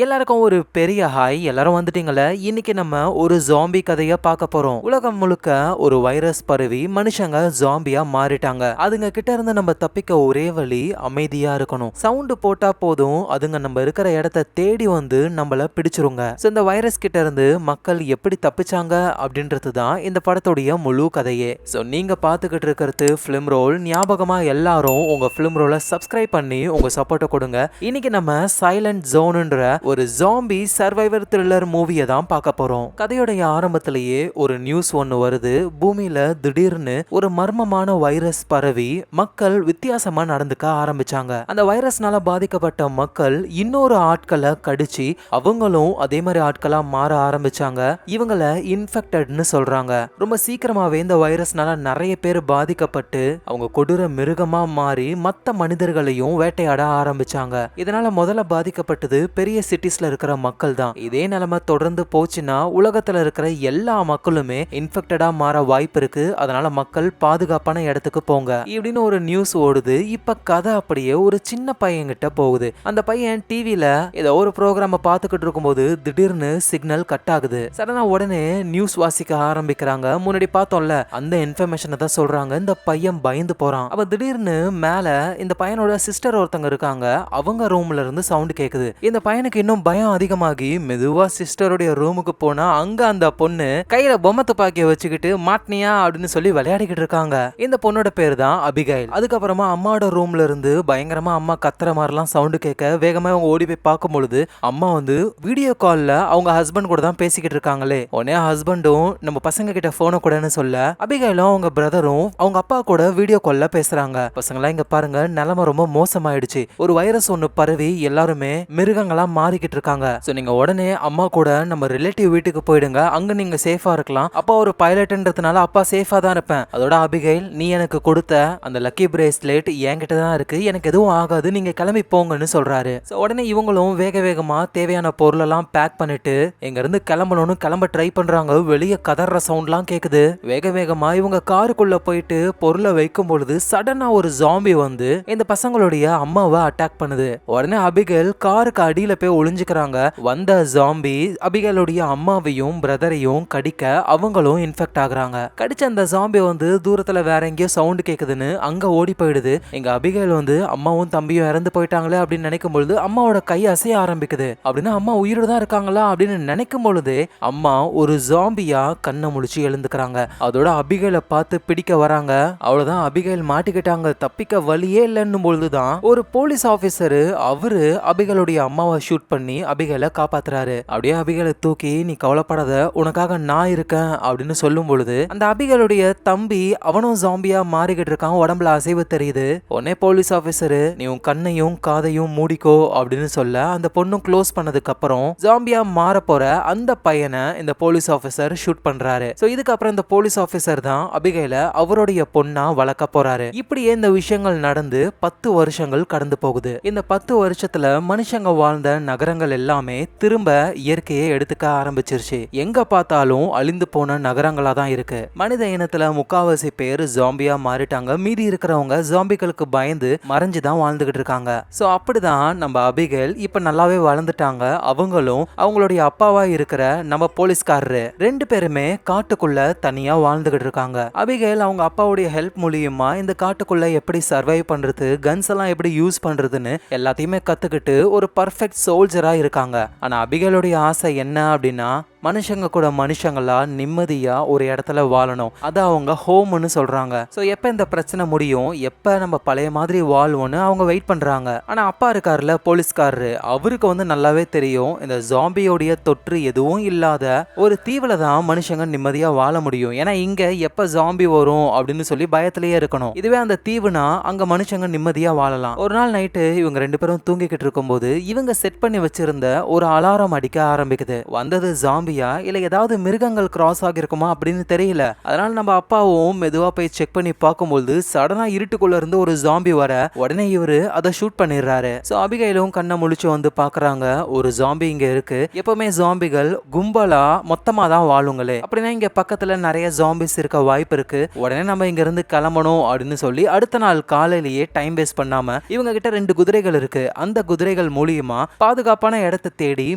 எல்லாருக்கும் ஒரு பெரிய ஹாய். எல்லாரும் வந்துட்டீங்களே. இன்னைக்கு நம்ம ஒரு ஜாம்பி கதைய பார்க்க போறோம். உலகம் முழுக்க ஒரு வைரஸ் பரவி மனுஷங்க ஜாம்பியா மாறிட்டாங்க. அதுங்க கிட்ட இருந்து நம்ம தப்பிக்க ஒரே வழி அமைதியா இருக்கணும். சவுண்ட் போட்டா போதும் அதுங்க நம்ம இருக்கிற இடத்த தேடி வந்து நம்மள பிடிச்சிருங்க. இந்த வைரஸ் கிட்ட இருந்து மக்கள் எப்படி தப்பிச்சாங்க அப்படின்றது தான் இந்த படத்துடைய முழு கதையே. நீங்க பாத்துக்கிட்டு இருக்கிறது பிலிம் ரோல். ஞாபகமா எல்லாரும் உங்க பிலிம் ரோலை சப்ஸ்கிரைப் பண்ணி உங்க சப்போர்ட்டை கொடுங்க. இன்னைக்கு நம்ம சைலண்ட் ஜோன்ன்ற ஒரு ஜாம்பி சர்வைவர் த்ரில்லர் மூவியை தான் பார்க்க போறோம். கதையோடைய ஆரம்பத்திலேயே ஒரு நியூஸ் ஒன்னு வருது. பூமியில திடீர்னு ஒரு மர்மமான வைரஸ் பரவி மக்கள் வித்தியாசமா நடந்துக்க ஆரம்பிச்சாங்க. அந்த வைரஸ்னால பாதிக்கப்பட்ட மக்கள் இன்னொரு ஆட்களை கடிச்சு அவங்களும் அதே மாதிரி ஆட்களா மாற ஆரம்பிச்சாங்க. இவங்கள இன்ஃபெக்டட்னு சொல்றாங்க. ரொம்ப சீக்கிரமாவே இந்த வைரஸ்னால நிறைய பேர் பாதிக்கப்பட்டு அவங்க கொடூர மிருகமா மாறி மத்த மனிதர்களையும் வேட்டையாட ஆரம்பிச்சாங்க. இதனால முதல்ல பாதிக்கப்பட்டது பெரிய சிட்டிஸ்ல இருக்கிற மக்கள் தான். இதே நிலைமை தொடர்ந்து போச்சுன்னா உலகத்துல இருக்கிற எல்லா மக்களுமே இன்ஃபெக்டடா மாற வாய்ப்பு இருக்கு. அதனால மக்கள் பாதுகாப்பான இடத்துக்கு போங்க இப்படின்னு ஒரு நியூஸ் ஓடுது. இப்ப கதை அப்படியே ஒரு சின்ன பையன் கிட்ட போகுது. அந்த பையன் டிவில ஏதோ ஒரு ப்ரோக்ராம பாத்துக்கிட்டு இருக்கும்போது திடீர்னு சிக்னல் கட் ஆகுது. சடனா உடனே நியூஸ் வாசிக்க ஆரம்பிக்கிறாங்க. முன்னாடி பார்த்தோம்ல அந்த இன்ஃபர்மேஷனை தான் சொல்றாங்க. இந்த பையன் பயந்து போறான். அப்ப திடீர்னு மேல இந்த பையனோட சிஸ்டர் ஒருத்தங்க இருக்காங்க. அவங்க ரூம்ல இருந்து சவுண்ட் கேக்குது. இந்த பையனுக்கு இன்னும் பயம் அதிகமாகி மெதுவா சிஸ்டருடைய ரூமுக்கு போனா அங்க அந்த பொண்ணு கையில பொம்மை துப்பாக்கிய வச்சுக்கிட்டு மாட்னியா அப்படின்னு சொல்லி விளையாடிக்கிட்டு இருக்காங்க. இந்த பொண்ணோட பேர் தான் அபிகைல். அதுக்கப்புறமா அம்மாவோட ரூம்ல இருந்து பயங்கரமா அம்மா கத்துற மாதிரிலாம் சவுண்ட் கேட்க வேகமா அவங்க ஓடி போய் பார்க்கும் பொழுது அம்மா வந்து வீடியோ கால்ல அவங்க ஹஸ்பண்ட் கூட தான் பேசிக்கிட்டு இருக்காங்களே. உடனே ஹஸ்பண்டும் நம்ம பசங்க கிட்ட போன கூடன்னு சொல்ல அபிகைலும் அவங்க பிரதரும் அவங்க அப்பா கூட வீடியோ கால்ல பேசுறாங்க. பசங்களா இங்க பாருங்க, நிலைமை ரொம்ப மோசமாயிடுச்சு. ஒரு வைரஸ் ஒன்னு பரவி எல்லாருமே மிருகங்களா மாறிக்கிட்டு இருக்காங்க. சோ நீங்க உடனே அம்மா கூட நம்ம ரிலேட்டிவ் வீட்டுக்கு போயிடுங்க. அங்க நீங்க சேஃபா இருக்கலாம். அப்பா ஒரு பைலட்ன்றதுனால அப்பா சேஃபா தான் இருப்பேன். அதோட அபிகைல், நீ எனக்கு கொடுத்த அந்த லக்கி பிரேஸ்லெட் என்கிட்ட தான் இருக்கு, எனக்கு எதுவும் ஆகாது, நீங்க கிளம்பி போங்கன்னு சொல்றாரு. உடனே இவங்களும் வேக வேகமா தேவையான பொருள் எல்லாம் பேக் பண்ணிட்டு எங்க இருந்து கிளம்பணும்னு கிளம்ப ட்ரை பண்றாங்க. வெளியே கதற சவுண்ட்லாம் கேக்குது. வேக வேகமா இவங்க காருக்குள்ள போயிட்டு பொருளை வைக்கும் பொழுது சடனா ஒரு ஜாம்பி வந்து இந்த பசங்களுடைய அம்மாவை அட்டாக் பண்ணுது. உடனே அபிகைல் காருக்கு அடியில போய் ஒளிஞ்சுக்கிறாங்க. வந்த ஜாம்பி அபிகைலுடைய அம்மாவையும் பிரதரையும் கடிக்க அவங்களும் இன்ஃபெக்ட் ஆகுறாங்க. கடிச்ச அந்த ஜாம்பி வந்து தூரத்துல வேற எங்கேயோ சவுண்ட் கேக்குதுன்னு அங்க ஓடி போயிடுது. எங்க அபிகைல் வந்து அம்மாவும் தம்பியும் இறந்து போயிட்டாங்களே அப்படின்னு நினைக்கும் பொழுது அம்மாவோட கை அசைய ஆரம்பிக்குது. அப்படின்னா அம்மா உயிரோட தான் இருக்காங்களா அப்படின்னு நினைக்கும் பொழுது அம்மா ஒரு ஜாம்பியா கண்ணை முழிச்சு எழுந்துக்கிறாங்க. அதோட அபிகைல பார்த்து பிடிக்க வராங்க. அவ்வளவுதான், அபிகைல் மாட்டிக்கிட்டாங்க. தப்பிக்க வழியே இல்லைன்னும் பொழுதுதான் ஒரு போலீஸ் ஆபீசர் அவரு அபிகைலுடைய அம்மாவை ஷூட் பண்ணி அபிகைல காப்பாத்துறாரு. அப்படியே அபிகைல தூக்கி நீ கவலைப்படாத, உனக்காக நான் இருக்கேன் அப்படின்னு சொல்லும் பொழுது அந்த அபிகைலுடைய தம்பி அவனும் ஜாம்பியா மாறிக்கிட்டு இருக்கான். உடம்புல அசைவு தெரியுது. உடனே போலீஸ் ஆபீசர் நீ உன் கண்ணையும் காதையும் மூடிக்கோ அப்படின்னு சொல்ல அந்த பொண்ணும் க்ளோஸ் பண்ணதுக்கு அப்புறம் ஜாம்பியா மாற போற அந்த பையனை இந்த போலீஸ் ஆபீசர் ஷூட் பண்றாரு. சோ இதுக்கப்புறம் இந்த போலீஸ் ஆபீசர் தான் அபிகைல அவருடைய பொண்ணா வளர்க்க போறாரு. இப்படியே இந்த விஷயங்கள் நடந்து 10 வருஷங்கள் கடந்து போகுது. இந்த 10 வருஷத்துல மனுஷங்க வாழ்ந்த நகரங்கள் எல்லாமே திரும்ப இயற்கையை எடுத்துக்க ஆரம்பிச்சிருச்சு. எங்க பார்த்தாலும் அழிந்து போன நகரங்களா தான் இருக்கு. மனித இனத்துல முக்காவாசி பேர் ஜாம்பியா மாறிட்டாங்க. மீதி இருக்கிறவங்க ஜாம்பிகளுக்கு பயந்து மறைஞ்சுதான் வாழ்ந்துகிட்டு இருக்காங்க. சோ அப்படிதான் நம்ம அபிகைல் இப்ப நல்லாவே வளர்ந்துட்டாங்க. அவங்களும் அவங்களுடைய அப்பாவா இருக்கிற நம்ம போலீஸ்காரரு 2 பேருமே காட்டுக்குள்ள தனியா வாழ்ந்துகிட்டு இருக்காங்க. அபிகைல் அவங்க அப்பாவுடைய ஹெல்ப் மூலியமா இந்த காட்டுக்குள்ள எப்படி சர்வைவ் பண்றது, கன்ஸ் எல்லாம் எப்படி யூஸ் பண்றதுன்னு எல்லாத்தையுமே கத்துக்கிட்டு ஒரு பர்ஃபெக்ட் சோல்ஜரா இருக்காங்க. ஆனா அபிகைலுடைய ஆசை என்ன அப்படின்னா மனுஷங்க கூட மனுஷங்களா நிம்மதியா ஒரு இடத்துல வாழணும். அது அவங்க ஹோம்னு சொல்றாங்க. சோ எப்ப இந்த பிரச்சனை முடியும், எப்ப நம்ம பழைய மாதிரி வாழ்வோம்னு அவங்க வெயிட் பண்றாங்க. ஆனா அப்பா இருக்காருல போலீஸ்காரரு, அவருக்கு வந்து நல்லாவே தெரியும் இந்த ஜாம்பியோடைய தொற்று எதுவும் இல்லாத ஒரு தீவுல தான் மனுஷங்க நிம்மதியா வாழ முடியும். ஏன்னா இங்க எப்ப ஜாம்பி வரும் அப்படின்னு சொல்லி பயத்திலேயே இருக்கணும். இதுவே அந்த தீவுனா அங்க மனுஷங்க நிம்மதியா வாழலாம். ஒரு நாள் நைட்டு இவங்க 2 பேரும் தூங்கிக்கிட்டு இருக்கும்போது இவங்க செட் பண்ணி வச்சிருந்த ஒரு அலாரம் அடிக்க ஆரம்பிக்குது. வந்தது ஜாம்பி நாயா இல்ல ஏதாவது மிருகங்கள் கிராஸ் ஆகிருக்குமா அப்படின்னு தெரியல. அதனால நம்ம அப்பாவும் மெதுவா போய் செக் பண்ணி பார்க்கும்போது சடனா இருட்டுக்குள்ள இருந்து ஒரு ஜாம்பி வர உடனே இவரு அதை ஷூட் பண்ணிடுறாரு. சோ அபிகைலும் கண்ணை முழிச்சு வந்து பாக்குறாங்க, ஒரு ஜாம்பி இங்க இருக்கு. எப்பவுமே ஜாம்பிகள் கும்பலா மொத்தமா தான் வாழுங்களே, அப்படின்னா இங்க பக்கத்துல நிறைய ஜாம்பிஸ் இருக்க வாய்ப்பு இருக்கு. உடனே நம்ம இங்க இருந்து கிளம்பணும் அப்படின்னு சொல்லி அடுத்த நாள் காலையிலேயே டைம் வேஸ்ட் பண்ணாம இவங்க கிட்ட 2 குதிரைகள் இருக்கு. அந்த குதிரைகள் மூலியமா பாதுகாப்பான இடத்தை தேடி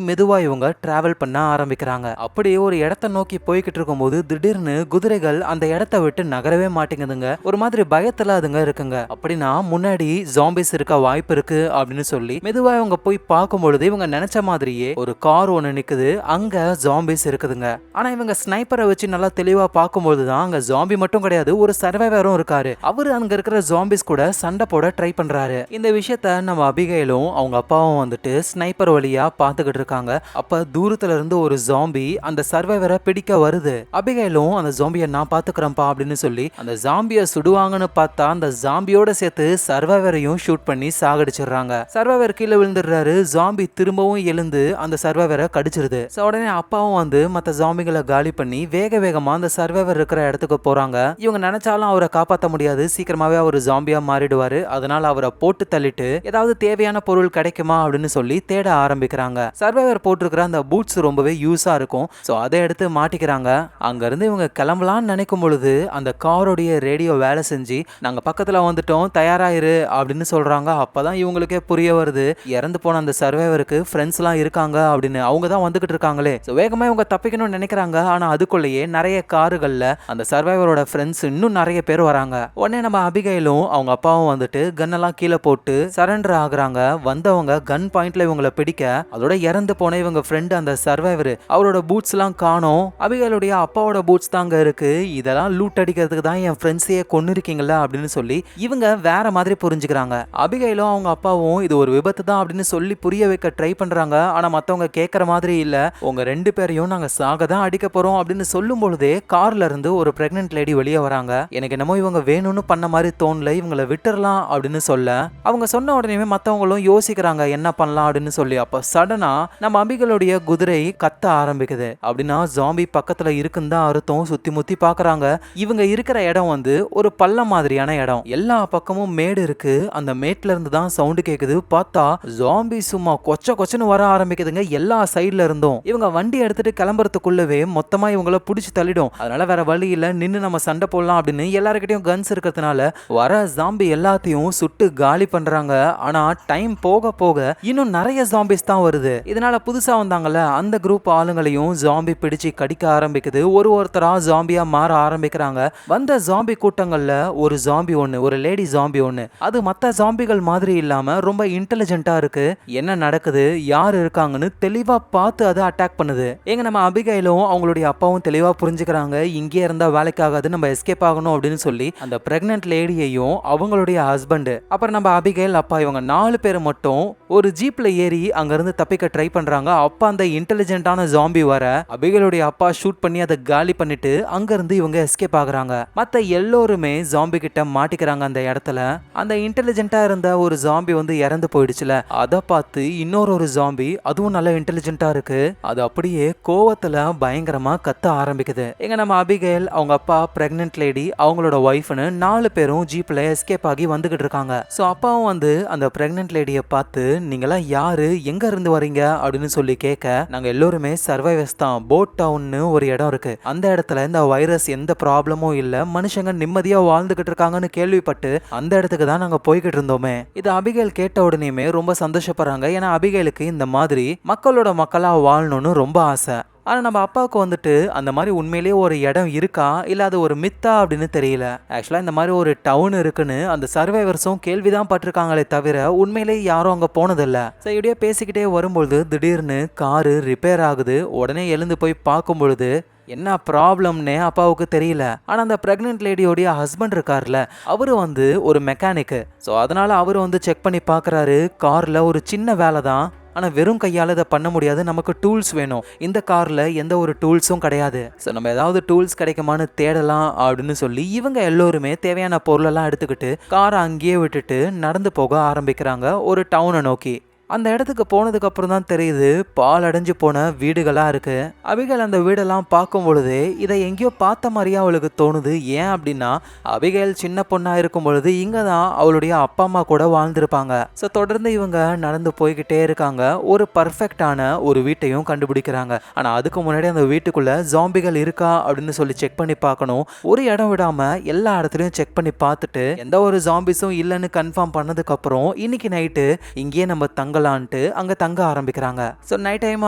மெதுவா இவங்க டிராவல் பண்ண ஆரம்பிக்கிறாங்க. அப்படியே ஒரு இடத்தை நோக்கி போய்கிட்டு இருக்கும்போது திடீர்னு குதிரைகள் அந்த இடத்தை விட்டு நகரவே மாட்டேங்குதுங்க. ஒரு மாதிரி பயத்துல அதுங்க இருக்குங்க. அப்படின்னா முன்னாடி ஜாம்பிஸ் இருக்க வாய்ப்பு இருக்கு அப்படின்னு சொல்லி மெதுவா இவங்க போய் பார்க்கும்பொழுது இவங்க நினைச்ச மாதிரியே ஒரு கார் ஒண்ணு நிக்குது. அங்க ஜாம்பிஸ் இருக்குதுங்க. ஆனா இவங்க ஸ்னைப்பரை வச்சு நல்லா தெளிவா பார்க்கும்போது தான் அங்க ஜாம்பி மட்டும் கிடையாது, ஒரு சர்வைவரும் இருக்காரு. அவரு அங்க இருக்கிற ஜாம்பிஸ் கூட சண்டை போட ட்ரை பண்றாரு. இந்த விஷயத்த நம்ம அபிகைலும் அவங்க அப்பாவும் வந்துட்டு ஸ்னைப்பர் வழியா பாத்துக்கிட்டு இருக்காங்க. அப்ப தூரத்துல இருந்து ஒரு ஜாம்பி அந்த சர்வைவரை பிடிக்க வருது. அபிகைலும் அந்த ஜாம்பியை நான் பாத்துக்கிறேன்ப்பா அப்படின்னு சொல்லி அந்த ஜாம்பியை சுடுவாங்கன்னு பார்த்தா அந்த ஜாம்பியோட சேர்த்து சர்வைவரையும் ஷூட் பண்ணி சாகடிச்சிடுறாங்க. சர்வைவர் கீழே விழுந்துடுறாரு. ஜாம்பி திரும்பவும் எழுந்து அந்த சர்வைவரை கடிச்சிருது. உடனே அப்பாவும் வந்து மத்த ஜாம்பிகளை காலி பண்ணி வேக வேகமா அந்த சர்வைவர் இருக்கிற இடத்துக்கு போறாங்க. இவங்க நினைச்சாலும் அவரை காப்பாற்ற முடியாது, சீக்கிரமாவே அவர் ஜாம்பியா மாறிடுவாரு. அதனால அவரை போட்டு தள்ளிட்டு ஏதாவது தேவையான பொருள் கிடைக்குமா அப்படின்னு சொல்லி தேட ஆரம்பிக்கிறாங்க. சர்வைவர் போட்டிருக்கிற அந்த பூட்ஸ் ரொம்பவே யூஸா இருக்கும். சோ அதை எடுத்து மாட்டிக்கிறாங்க. அங்க இருந்து இவங்க கிளம்பலாம்னு நினைக்கும் பொழுது அந்த காரோடைய ரேடியோ வேலை செஞ்சு நாங்க பக்கத்துல வந்துட்டோம், தயாராயிரு அப்படின்னு சொல்றாங்க. அப்பதான் இவங்களுக்கே புரிய வருது, இறந்து போன அந்த சர்வைவருக்கு ஃப்ரெண்ட்ஸ் எல்லாம் இருக்காங்க அப்படின்னு. அவங்க தான் வந்துகிட்டு இருக்காங்களே. வேகமா இவங்க தப்பிக்கணும்னு நினைக்கிறாங்க. ஆனா அதுக்குள்ளேயே நிறைய காருகள்ல அந்த சர்வைவரோட ஃப்ரெண்ட்ஸ் இன்னும் நிறைய பேர் வராங்க. உடனே நம்ம அபிகைலும் அவங்க அப்பாவும் வந்துட்டு கன்னெல்லாம் கீழே போட்டு சரண்டர் ஆகுறாங்க. வந்தவங்க கன் பாயிண்ட்ல இவங்களை பிடிக்க அதோட இறந்து போன இவங்க ஃப்ரெண்ட் அந்த சர்வைவர் அவரோட பூட்ஸ் எல்லாம் காணோம். அபிகைலுடைய அப்பாவோட பூட்ஸ் தாங்க இருக்கு. இதெல்லாம் லூட் அடிக்கிறதுக்கு தான் என் ஃப்ரெண்ட்ஸையே கொன்னு இருக்கீங்களா அப்படின்னு சொல்லி இவங்க வேற மாதிரி புரிஞ்சுக்கிறாங்க. அபிகைலும் அவங்க அப்பாவும் இது ஒரு விபத்து தான் அப்படின்னு சொல்லி புரிய வைக்க ட்ரை பண்றாங்க. ஆனா மத்தவங்க கேட்கற மாதிரி இல்ல, உங்க 2 பேரையும் நாங்க சாக தான் அடிக்க போறோம் அப்படின்னு சொல்லும் பொழுதே கார்ல இருந்து ஒரு பிரெக்னன்ட் லேடி வெளியே வராங்க. எனக்கு என்னமோ இவங்க வேணும்னு பண்ண மாதிரி தோணல, இவங்களை விட்டுறலாம் அப்படின்னு சொல்ல அவங்க சொன்ன உடனே மத்தவங்களும் யோசிக்கிறாங்க என்ன பண்ணலாம் அப்படின்னு சொல்லி. அப்ப சடனா நம்ம அபிகளுடைய குதிரை கத்த ஆரம்பிக்குது. அப்படின்னா ஜாம்பி பக்கத்துல இருக்குன்னு தான் அர்த்தம். சுத்தி முத்தி பாக்குறாங்க. இவங்க இருக்கிற இடம் வந்து ஒரு பள்ளம் மாதிரியான இடம். எல்லா பக்கமும் மேடு இருக்கு. அந்த மேட்ல இருந்து தான் சவுண்ட் கேக்குது. பார்த்தா ஜாம்பி சும்மா கொச்ச கொச்சன்னு வர ஆரம்பிக்குதுங்க எல்லா சைட்ல இருந்தும். இவங்க வண்டி எடுத்துட்டு கிளம்புறதுக்குள்ளவே மொத்தமா இவங்கள புடிச்சு தள்ளிடும். அதனால வேற வழி இல்ல, நின்னு நம்ம சண்டை போடலாம் அப்படின்னு எல்லாருக்கிட்டையும் கன்ஸ் இருக்கிறதுனால வர ஜாம்பி எல்லாத்தையும் சுட்டு காலி பண்றாங்க. ஆனா டைம் போக போக இன்னும் நிறைய ஜாம்பிஸ் தான் வருது. இதனால புதுசா வந்தாங்கல்ல அந்த குரூப் ஆளுங்களையும் ஜாம்பி பிடிச்சு கடிக்க ஆரம்பிக்குது. ஒருத்தரா ஜாம்பியா மாற ஆரம்பிக்கிறாங்க. வந்த ஜாம்பி கூட்டங்கள்ல ஒரு ஜாம்பி ஒண்ணு, ஒரு லேடி ஜாம்பி ஒண்ணு, அது மத்த ஜாம்பிகள் மாதிரி இல்லாம ரொம்ப இன்டெலிஜென்ட்டா இருக்கு. என்ன நடக்குது, யார் இருக்காங்கன்னு தெளிவா பார்த்து அதை அட்டாக் பண்ணுது. எங்க நம்ம அபிகைலும் அவங்களுடைய அப்பாவும் தெளிவா புரிஞ்சுக்கிறாங்க, இங்கே இருந்தா வேலைக்காகாது, நம்ம எஸ்கேப் ஆகணும் அப்படின்னு சொல்லி அந்த பிரெக்னன்ட் லேடியையும் அவங்களுடைய ஹஸ்பண்ட் அப்புறம் நம்ம அபிகைல் அப்பா இவங்க 4 பேர் மட்டும் ஒரு ஜீப்ல ஏறி அங்க இருந்து தப்பிக்க ட்ரை பண்றாங்க. அப்ப அந்த இன்டெலிஜென்ட்டான ஜாம்பி வர அபிகளுடைய அப்பா ஷூட் பண்ணி அதை காலி பண்ணிட்டு அங்க இருந்து இவங்க எஸ்கேப் ஆகுறாங்க. மத்த எல்லோருமே ஜாம்பி கிட்ட மாட்டிக்கிறாங்க. அந்த இடத்துல அந்த இன்டெலிஜென்ட்டா இருந்த ஒரு ஜாம்பி வந்து இறந்து போயிடுச்சுல, அதை பார்த்து இன்னொரு ஜாம்பி அதுவும் நல்ல இன்டெலிஜென்ட்டா இருக்கு, அது அப்படியே கோவத்துல பயங்கரமா கத்த ஆரம்பிக்குது. எங்க நம்ம அபிகைல் அவங்க அப்பா பிரெக்னன்ட் லேடி அவங்களோட ஒய்ஃப்னு 4 பேரும் ஜீப்ல எஸ்கேப் ஆகி வந்துகிட்டு இருக்காங்க. சோ அப்பாவும் வந்து அந்த பிரெக்னன்ட் லேடியை பார்த்து நீங்களாம் யாரு, எங்க இருந்து வரீங்க அப்படின்னு சொல்லி கேட்க, நாங்க எல்லோருமே சர்வைவர்ஸ் தான், போட் டவுன்னு ஒரு இடம் இருக்கு, அந்த இடத்துல இந்த வைரஸ் எந்த ப்ராப்ளமும் இல்ல, மனுஷங்க நிம்மதியா வாழ்ந்துகிட்டு இருக்காங்கன்னு கேள்விப்பட்டு அந்த இடத்துக்கு தான் நாங்க போய்கிட்டு இருந்தோமே. இது அபிகைல் கேட்ட உடனேயுமே ரொம்ப சந்தோஷப்படுறாங்க. ஏன்னா அபிகைலுக்கு இந்த மாதிரி மக்களோட மக்களா வாழணும்னு ரொம்ப ஆசை. ஆனால் நம்ம அப்பாவுக்கு வந்துட்டு அந்த மாதிரி உண்மையிலேயே ஒரு இடம் இருக்கா இல்லை அது ஒரு மித்தா அப்படின்னு தெரியல. ஆக்சுவலாக இந்த மாதிரி ஒரு டவுன் இருக்குன்னு அந்த சர்வைவர்ஸும் கேள்விதான் பட்டிருக்காங்களே தவிர உண்மையிலேயே யாரும் அங்கே போனதில்லை. ஸோ இப்படியே பேசிக்கிட்டே வரும்பொழுது திடீர்னு காரு ரிப்பேர் ஆகுது. உடனே எழுந்து போய் பார்க்கும் பொழுது என்ன ப்ராப்ளம்னே அப்பாவுக்கு தெரியல. ஆனால் அந்த பிரெக்னன்ட் லேடியோடைய ஹஸ்பண்ட் இருக்கார்ல, அவரு வந்து ஒரு மெக்கானிக்கு. ஸோ அதனால அவரு வந்து செக் பண்ணி பார்க்குறாரு. காரில் ஒரு சின்ன வேலை தான், ஆனால் வெறும் கையால் இதை பண்ண முடியாது, நமக்கு டூல்ஸ் வேணும். இந்த காரில் எந்த ஒரு டூல்ஸும் கிடையாது. ஸோ நம்ம ஏதாவது டூல்ஸ் கிடைக்குமான்னு தேடலாம் அப்படின்னு சொல்லி இவங்க எல்லோருமே தேவையான பொருளெல்லாம் எடுத்துக்கிட்டு காரை அங்கேயே விட்டுட்டு நடந்து போக ஆரம்பிக்கிறாங்க ஒரு டவுனை நோக்கி. அந்த இடத்துக்கு போனதுக்கு அப்புறம் தான் தெரியுது பால் அடைஞ்சு போன வீடுகளா இருக்கு. அபிகேல் அந்த வீடெல்லாம் பார்க்கும் பொழுது இதை எங்கேயோ பார்த்த மாதிரியே அவளுக்கு தோணுது. ஏன் அப்படின்னா அபிகேல் சின்ன பொண்ணா இருக்கும் பொழுது இங்க தான் அவளுடைய அப்பா அம்மா கூட வாழ்ந்திருப்பாங்க. ஸோ தொடர்ந்து இவங்க நடந்து போய்கிட்டே இருக்காங்க. ஒரு பர்ஃபெக்டான ஒரு வீட்டையும் கண்டுபிடிக்கிறாங்க. ஆனா அதுக்கு முன்னாடி அந்த வீட்டுக்குள்ள ஜாம்பிகள் இருக்கா அப்படின்னு சொல்லி செக் பண்ணி பார்க்கணும். ஒரு இடம் விடாம எல்லா இடத்துலயும் செக் பண்ணி பார்த்துட்டு எந்த ஒரு ஜாம்பிஸும் இல்லைன்னு கன்ஃபார்ம் பண்ணதுக்கு அப்புறம் இன்னைக்கு நைட்டு இங்கேயே நம்ம தங்கலான்ட்டு அங்க தங்க ஆரம்பிக்கிறாங்க. ஸோ நைட் டைம்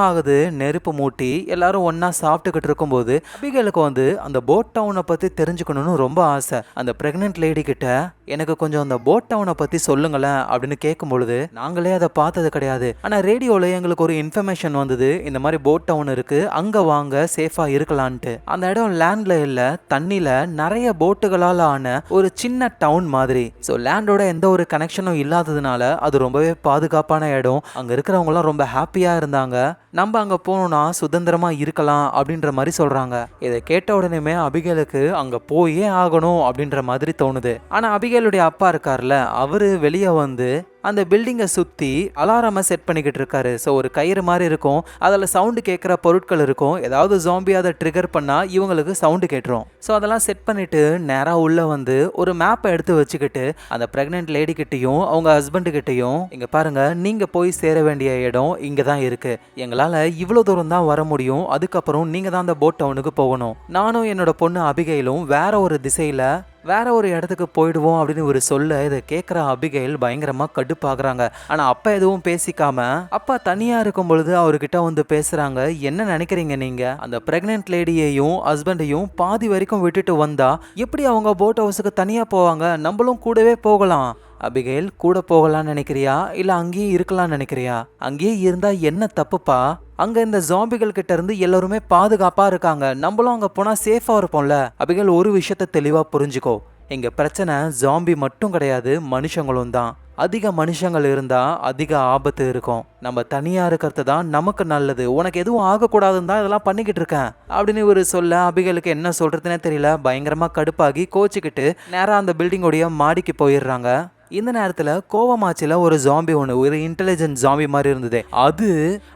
ஆகுது. நெருப்பு மூட்டி எல்லாரும் ஒன்னா சாப்பிட்டுக்கிட்டு இருக்கும்போது அபிகேலுக்கு வந்து அந்த போட் டவுனை பத்தி தெரிஞ்சுக்கணும்னு ரொம்ப ஆசை. அந்த பிரெக்னென்ட் லேடி கிட்ட எனக்கு கொஞ்சம் அந்த போட் டவுனை பத்தி சொல்லுங்களேன் அப்படின்னு கேட்கும் பொழுது நாங்களே அதை பார்த்தது கிடையாது. ஆனா ரேடியோல எங்களுக்கு ஒரு இன்ஃபர்மேஷன் வந்தது, இந்த மாதிரி போட் டவுன் இருக்கு, அங்க வாங்க சேஃபா இருக்கலான்ட்டு. அந்த இடம் லேண்ட்ல இல்ல, தண்ணில நிறைய போட்டுகளால் ஆன ஒரு சின்ன டவுன் மாதிரி. ஸோ லேண்டோட எந்த ஒரு கனெக்ஷனும் இல்லாததுனால அது ரொம்பவே பாதுகாப்பான இடம். அங்க இருக்கிறவங்க எல்லாம் ரொம்ப ஹாப்பியா இருந்தாங்க. நம்ம அங்க போனோம்னா சுதந்திரமா இருக்கலாம் அப்படின்ற மாதிரி சொல்றாங்க. இதை கேட்ட உடனே அபிகேலுக்கு அங்க போயே ஆகணும் அப்படின்ற மாதிரி தோணுது. ஆனா அபிகேலுடைய அப்பா இருக்கார்ல, அவரு வெளியே வந்து அந்த பில்டிங்கை சுற்றி அலாரமை செட் பண்ணிக்கிட்டு இருக்காரு. ஸோ ஒரு கயிறு மாதிரி இருக்கும், அதில் சவுண்டு கேட்குற பொருட்கள் இருக்கும். ஏதாவது ஜாம்பி அதை ட்ரிகர் பண்ணால் இவங்களுக்கு சவுண்டு கேட்டுரும். ஸோ அதெல்லாம் செட் பண்ணிவிட்டு நேராக உள்ளே வந்து ஒரு மேப்பை எடுத்து வச்சுக்கிட்டு அந்த ப்ரெக்னென்ட் லேடிக்கிட்டையும் அவங்க ஹஸ்பண்டுக்கிட்டையும் இங்கே பாருங்கள், நீங்கள் போய் சேர வேண்டிய இடம் இங்கே தான் இருக்குது, எங்களால் இவ்வளோ தூரம் தான் வர முடியும், அதுக்கப்புறம் நீங்கள் தான் அந்த போட் டவுனுக்கு போகணும். நானும் என்னோட பொண்ணு அபிகைலும் வேற ஒரு திசையில் வேற ஒரு இடத்துக்கு போயிடுவோம் அப்படின்னு ஒரு சொல்ல இதை கேட்குற அபிகைல் பயங்கரமா கடுப்பாகிறாங்க. ஆனா அப்பா எதுவும் பேசிக்காம அப்பா தனியா இருக்கும் பொழுது அவர்கிட்ட வந்து பேசுறாங்க. என்ன நினைக்கிறீங்க நீங்க? அந்த பிரெக்னென்ட் லேடியையும் ஹஸ்பண்டையும் பாதி வரைக்கும் விட்டுட்டு வந்தா எப்படி அவங்க போட் ஹவுஸுக்கு தனியா போவாங்க? நம்மளும் கூடவே போகலாம். அபிகைல், கூட போகலான்னு நினைக்கிறியா இல்ல அங்கேயே இருக்கலாம்னு நினைக்கிறியா? அங்கேயே இருந்தா என்ன தப்புப்பா? அங்க இந்த ஜாம்பிகள் கிட்ட இருந்து எல்லாருமே பாதுகாப்பா இருக்காங்க, நம்மளும் அங்க போனா சேஃபா இருப்போம்ல. அபிகைல், ஒரு விஷயத்த தெளிவா புரிஞ்சுக்கோ, இங்க பிரச்சனை ஜாம்பி மட்டும் கிடையாது, மனுஷங்களும் தான். அதிக மனுஷங்கள் இருந்தா அதிக ஆபத்து இருக்கும். நம்ம தனியா இருக்கிறது தான் நமக்கு நல்லது. உனக்கு எதுவும் ஆகக்கூடாதுன்னு தான் இதெல்லாம் பண்ணிக்கிட்டு இருக்கேன் அப்படின்னு ஒரு சொல்ல அபிகளுக்கு என்ன சொல்றதுன்னே தெரியல. பயங்கரமா கடுப்பாகி கோச்சிக்கிட்டு நேரா அந்த பில்டிங்கோடைய மாடிக்கு போயிடுறாங்க. இந்த நேரத்தில் கோவமாச்சில ஒரு ஜாம்பி ஒன்று, ஒரு இன்டெலிஜென்ட் ஜாம்பி மாதிரி இருந்தது. அது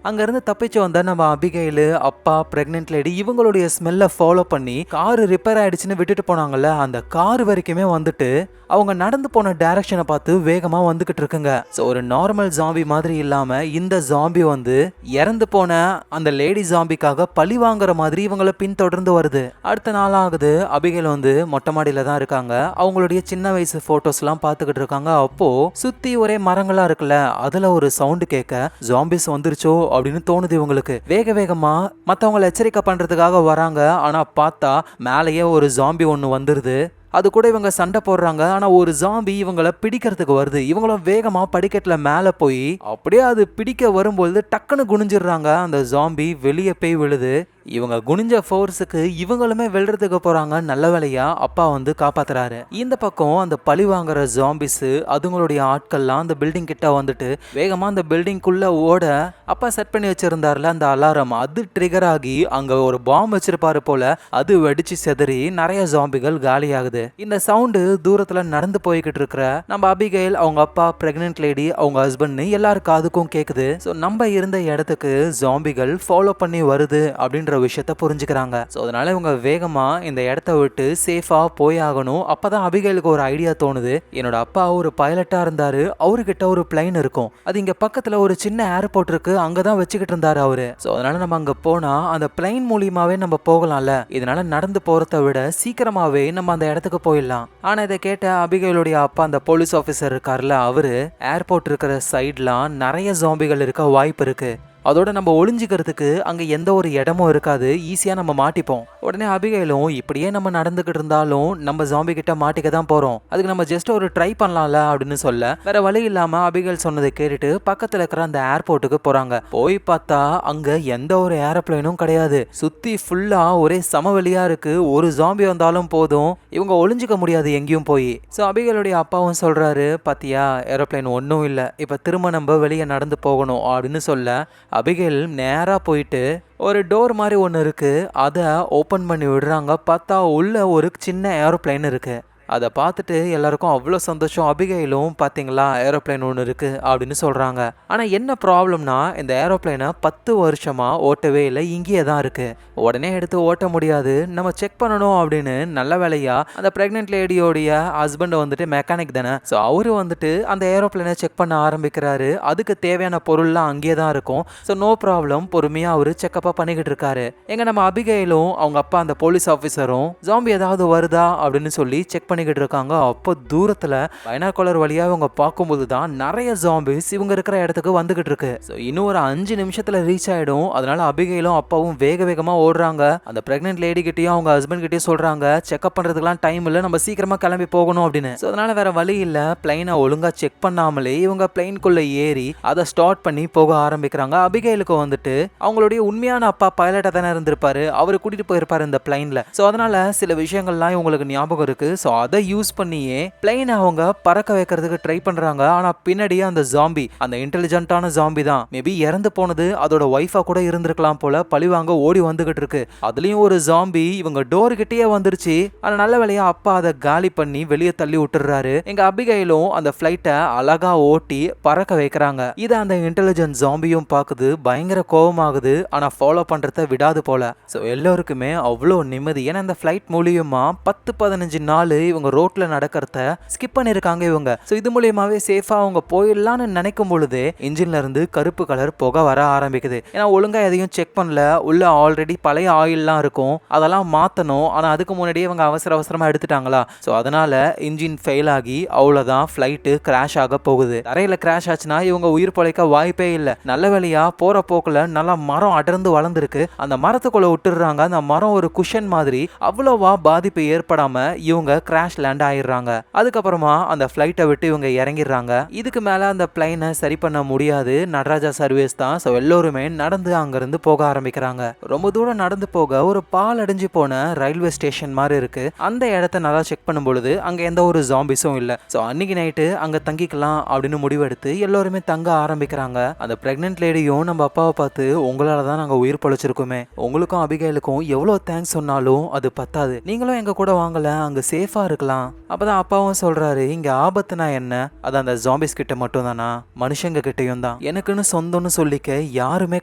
அங்கேருந்து தப்பிச்சு வந்தா நம்ம அபிகைலு, அப்பா, ப்ரெக்னென்ட் லேடி இவங்களுடைய ஸ்மெல்லை ஃபாலோ பண்ணி காரு ரிப்பேர் ஆயிடுச்சுன்னு விட்டுட்டு போனாங்கல்ல, அந்த கார் வரைக்குமே வந்துட்டு அவங்க நடந்து போன டைரக்ஷனை பார்த்து வேகமாக வந்துக்கிட்டு இருக்குங்க. ஸோ ஒரு நார்மல் ஜாம்பி மாதிரி இல்லாமல் இந்த ஜாம்பி வந்து இறந்து போன அந்த லேடி ஜாம்பிக்காக பழி வாங்குற மாதிரி இவங்களை பின்தொடர்ந்து வருது. அடுத்த நாள் ஆகுது. அபிகைல் வந்து மொட்டை மாடியில தான் இருக்காங்க. அவங்களுடைய சின்ன வயசு ஃபோட்டோஸ்லாம் பார்த்துக்கிட்டு இருக்காங்க. அப்போ சுத்தி ஒரே மரங்களா இருக்குல்ல, அதுல ஒரு சவுண்டு கேட்க ஜாம்பிஸ் வந்துருச்சோ அப்படின்னு தோணுது இவங்களுக்கு. வேக வேகமா மத்தவங்களை எச்சரிக்கை பண்றதுக்காக வராங்க. ஆனா பார்த்தா மேலேயே ஒரு ஜாம்பி ஒன்று வந்துருது. அது கூட இவங்க சண்டை போடுறாங்க. ஆனா ஒரு ஜாம்பி இவங்களை பிடிக்கிறதுக்கு வருது. இவங்களும் வேகமா படிக்கட்டுல மேல போய் அப்படியே அது பிடிக்க வரும்போது டக்குன்னு குனிஞ்சிடுறாங்க. அந்த ஜாம்பி வெளியே போய் விழுது. இவங்க குனிஞ்ச ஃபோர்ஸுக்கு இவங்களுமே வெல்றதுக்கு போறாங்க. நல்ல வேலையா அப்பா வந்து காப்பாத்துறாரு. இந்த பக்கம் அந்த பழி வாங்குற ஜாம்பிஸ் அதுங்களுடைய ஆட்கள்லாம் அந்த பில்டிங் கிட்ட வந்துட்டு வேகமா அந்த பில்டிங்குள்ள ஓட அப்பா செட் பண்ணி வச்சிருந்தாருல அந்த அலாரம், அது ட்ரிகர் ஆகி அங்க ஒரு பாம்பு வச்சிருப்பாரு போல, அது வெடிச்சு செதறி நிறைய ஜாம்பிகள் காலியாகுது. இந்த சவுண்டு தூரத்துல நடந்து போய்கிட்டு இருக்கிற நம்ம அபிகைல், அவங்க அப்பா, பிரெக்னென்ட் லேடி, அவங்க ஹஸ்பண்ட் எல்லாரும் காதுக்கும் கேக்குது. ஸோ நம்ம இருந்த இடத்துக்கு ஜாம்பிகள் ஃபாலோ பண்ணி வருது அப்படின்ற விஷயத்த புரிஞ்சுக்கிறாங்க. ஸோ அதனால இவங்க வேகமா இந்த இடத்த விட்டு சேஃபா போய் ஆகணும். அப்பதான் அபிகைலுக்கு ஒரு ஐடியா தோணுது. என்னோட அப்பா ஒரு பைலட்டா இருந்தாரு, அவர்கிட்ட ஒரு பிளைன் இருக்கும், அது இங்க பக்கத்துல ஒரு சின்ன ஏர்போர்ட் இருக்கு, அங்கதான் வச்சுக்கிட்டு இருந்தாரு அவரு. ஸோ அதனால நம்ம அங்க போனா அந்த பிளைன் மூலியமாவே நம்ம போகலாம்ல, இதனால நடந்து போறதை விட சீக்கிரமாவே நம்ம அந்த இடத்துக்கு போயிடலாம். ஆனா இதை கேட்ட அபிகைலுடைய அப்பா, அந்த போலீஸ் ஆபீசர் இருக்காருல, அவரு ஏர்போர்ட் இருக்கிற சைட்லாம் நிறைய ஜாம்பிகள் இருக்க வாய்ப்பு இருக்கு, அதோட நம்ம ஒளிஞ்சிக்கிறதுக்கு அங்க எந்த ஒரு இடமும் இருக்காது, ஈஸியா நம்ம மாட்டிப்போம். உடனே அபிகைலும் இப்படியே நம்ம நடந்துகிட்டு இருந்தாலும் நம்ம ஜாம்பி கிட்ட மாட்டிக்க தான் போறோம், அதுக்கு நம்ம ஜஸ்ட் ஒரு ட்ரை பண்ணலாம்ல அப்படின்னு சொல்ல வேற வழி இல்லாம அபிகைல் சொன்னதை கேட்டுட்டு பக்கத்துல இருக்கிற அந்த ஏர்போர்ட்டுக்கு போறாங்க. போய் பார்த்தா அங்க எந்த ஒரு ஏரோப்ளைனும் கிடையாது. சுத்தி ஃபுல்லா ஒரே சமவெளியா இருக்கு. ஒரு ஜாம்பி வந்தாலும் போதும், இவங்க ஒளிஞ்சிக்க முடியாது எங்கேயும் போய். ஸோ அபிகைலுடைய அப்பாவும் சொல்றாரு, பாத்தியா ஏரோப்ளைன் ஒன்றும் இல்லை, இப்ப திரும்ப நம்ம வெளியே நடந்து போகணும் அப்படின்னு சொல்ல அபிகைல் நேரா போயிட்டு ஒரு டோர் மாதிரி ஒன்று இருக்கு, அதை ஓப்பன் பண்ணி விடுறாங்க. பார்த்தா உள்ள ஒரு சின்ன ஏரோப்ளைன் இருக்கு. அதை பார்த்துட்டு எல்லாருக்கும் அவ்வளோ சந்தோஷம். அபிகைலும் பாத்தீங்களா ஏரோப்ளேன் ஒன்று இருக்கு அப்படின்னு சொல்றாங்க. ஆனா என்ன ப்ராப்ளம்னா இந்த ஏரோப்ளேனை 10 வருஷமா ஓட்டவே இல்லை, இங்கேயே தான் இருக்கு. உடனே எடுத்து ஓட்ட முடியாது, நம்ம செக் பண்ணணும் அப்படின்னு நல்ல வேலையா அந்த பிரெக்னென்ட் லேடியோடைய ஹஸ்பண்ட் வந்துட்டு மெக்கானிக் தானே, ஸோ அவரு வந்துட்டு அந்த ஏரோப்ளேனை செக் பண்ண ஆரம்பிக்கிறாரு. அதுக்கு தேவையான பொருள்லாம் அங்கேயே தான் இருக்கும். ஸோ நோ ப்ராப்ளம், பொறுமையா அவரு செக்கப்பா பண்ணிக்கிட்டு இருக்காரு. எங்க நம்ம அபிகைலும் அவங்க அப்பா அந்த போலீஸ் ஆஃபீஸரும் ஜாம்பி ஏதாவது வருதா அப்படின்னு சொல்லி செக் பண்ணிக்கிட்டு இருக்காங்க. அப்போ தூரத்துல பைனாகுலர் வழியா இவங்க பார்க்கும்போது தான் நிறைய ஜாம்பிஸ் இவங்க இருக்கிற இடத்துக்கு வந்துகிட்டு இருக்கு. ஸோ இன்னும் ஒரு 5 நிமிஷத்துல ரீச் ஆயிடும். அதனால அபிகைலும் அப்பாவும் வேக வேகமா ஓடுறாங்க. அந்த பிரெக்னென்ட் லேடி கிட்டயும் அவங்க ஹஸ்பண்ட் கிட்டயும் சொல்றாங்க, செக்அப் பண்றதுக்குலாம் டைம் இல்லை, நம்ம சீக்கிரமா கிளம்பி போகணும் அப்படின்னு. ஸோ அதனால வேற வழி இல்லை, பிளைனை ஒழுங்கா செக் பண்ணாமலே இவங்க பிளைனுக்குள்ள ஏறி அதை ஸ்டார்ட் பண்ணி போக ஆரம்பிக்கிறாங்க. அபிகைலுக்கு வந்துட்டு அவங்களுடைய உண்மையான அப்பா பைலட்டா தானே இருந்திருப்பாரு, அவரு கூட்டிட்டு போயிருப்பாரு இந்த பிளைன்ல. ஸோ அதனால சில விஷயங்கள்லாம் இவங்களுக்கு ஞாபகம் இருக்கு. ஸோ அதை யூஸ் பண்ணியே பிளைனை அவங்க பறக்க வைக்கிறதுக்கு ட்ரை பண்றாங்க. ஆனா பின்னாடியே அந்த ஜாம்பி, அந்த இன்டெலிஜென்ட்டான ஜாம்பி தான், மேபி இறந்து போனது அதோட ஒய்ஃபா கூட இருந்திருக்கலாம் போல, பழிவாங்க ஓடி வந்துகிட்டு இருக்கு. அதுலயும் ஒரு ஜாம்பி இவங்க டோர் கிட்டயே வந்துருச்சு. ஆனா நல்ல வேலையா அப்பா அதை காலி பண்ணி வெளியே தள்ளி விட்டுறாரு. எங்க அபிகைலும் அந்த பிளைட்டை அழகா ஓட்டி பறக்க வைக்கிறாங்க. இதை அந்த இன்டெலிஜென்ட் ஜாம்பியும் பாக்குது, பயங்கர கோபமாகுது. ஆனா ஃபாலோ பண்றத விடாது போல. ஸோ எல்லோருக்குமே அவ்வளோ நிம்மதி. ஏன்னா இந்த ஃபிளைட் மூலியமா 10-15 நாள் இவங்க ரோட்ல நடக்கிறத ஸ்கிப் பண்ணிருக்காங்க இவங்க. ஸோ இது மூலியமாவே சேஃபா அவங்க போயிடலான்னு நினைக்கும் பொழுது இன்ஜின்ல இருந்து கருப்பு கலர் புகை வர ஆரம்பிக்குது. ஏன்னா ஒழுங்கா எதையும் செக் பண்ணல, உள்ள ஆல்ரெடி பழைய ஆயில்லாம் இருக்கும், அதெல்லாம் மாத்தணும். ஆனா அதுக்கு முன்னாடியே இவங்க அவசரமா எடுத்துட்டாங்களா. ஸோ அதனால இன்ஜின் ஃபெயில் ஆகி அவ்வளோதான், ஃபிளைட்டு கிராஷ் ஆக போகுது. தரையில கிராஷ் ஆச்சுன்னா இவங்க உயிர் பழைக்க வாய்ப்பே இல்லை. நல்ல வேலையா போற போக்குல நல்லா மரம் அடர்ந்து வளர்ந்துருக்கு, அந்த மரத்துக்குள்ள விட்டுறாங்க. அந்த மரம் ஒரு குஷன் மாதிரி, அவ்வளோவா பாதிப்பு ஏற்படாம இவங்க கிராஷ் லேண்ட் ஆயிடுறாங்க. அதுக்கப்புறமா அந்த ஃபிளைட்டை விட்டு இவங்க இறங்கிடுறாங்க. இதுக்கு மேல அந்த பிளைனை சரி பண்ண முடியாது, நடராஜா சர்வீஸ் தான். ஸோ எல்லோருமே நடந்து அங்கிருந்து போக ஆரம்பிக்கிறாங்க. ரொம்ப தூரம் நடந்து போக ஒரு பால் அடைஞ்சு போன ரயில்வே ஸ்டேஷன் மாதிரி இருக்கு. அந்த இடத்த நல்லா செக் பண்ணும் பொழுது அங்க எந்த ஒரு ஜாம்பிஸும் இல்லை. ஸோ அன்னைக்கு நைட்டு அங்க தங்கிக்கலாம் அப்படின்னு முடிவெடுத்து எல்லோருமே தங்க ஆரம்பிக்கிறாங்க. அந்த பிரெக்னென்ட் லேடியும் நம்ம அப்பாவை பார்த்து, உங்களால தான் நாங்க உயிர் பொழைச்சிருக்கோமே, உங்களுக்கும் அபிகைலுக்கும் எவ்வளவு தேங்க்ஸ் சொன்னாலும் அது பத்தாது, நீங்களும் எங்க கூட வாங்கல, அங்க சேஃபா இருக்கலாம். அப்பதான் அப்பாவும் சொல்றாரு, இங்க ஆபத்துனா என்ன, அது அந்த ஜாம்பிஸ் கிட்ட மட்டும் தானா, மனுஷங்க கிட்டையும் தான். எனக்குன்னு சொந்தம்னு சொல்லிக்க யாருமே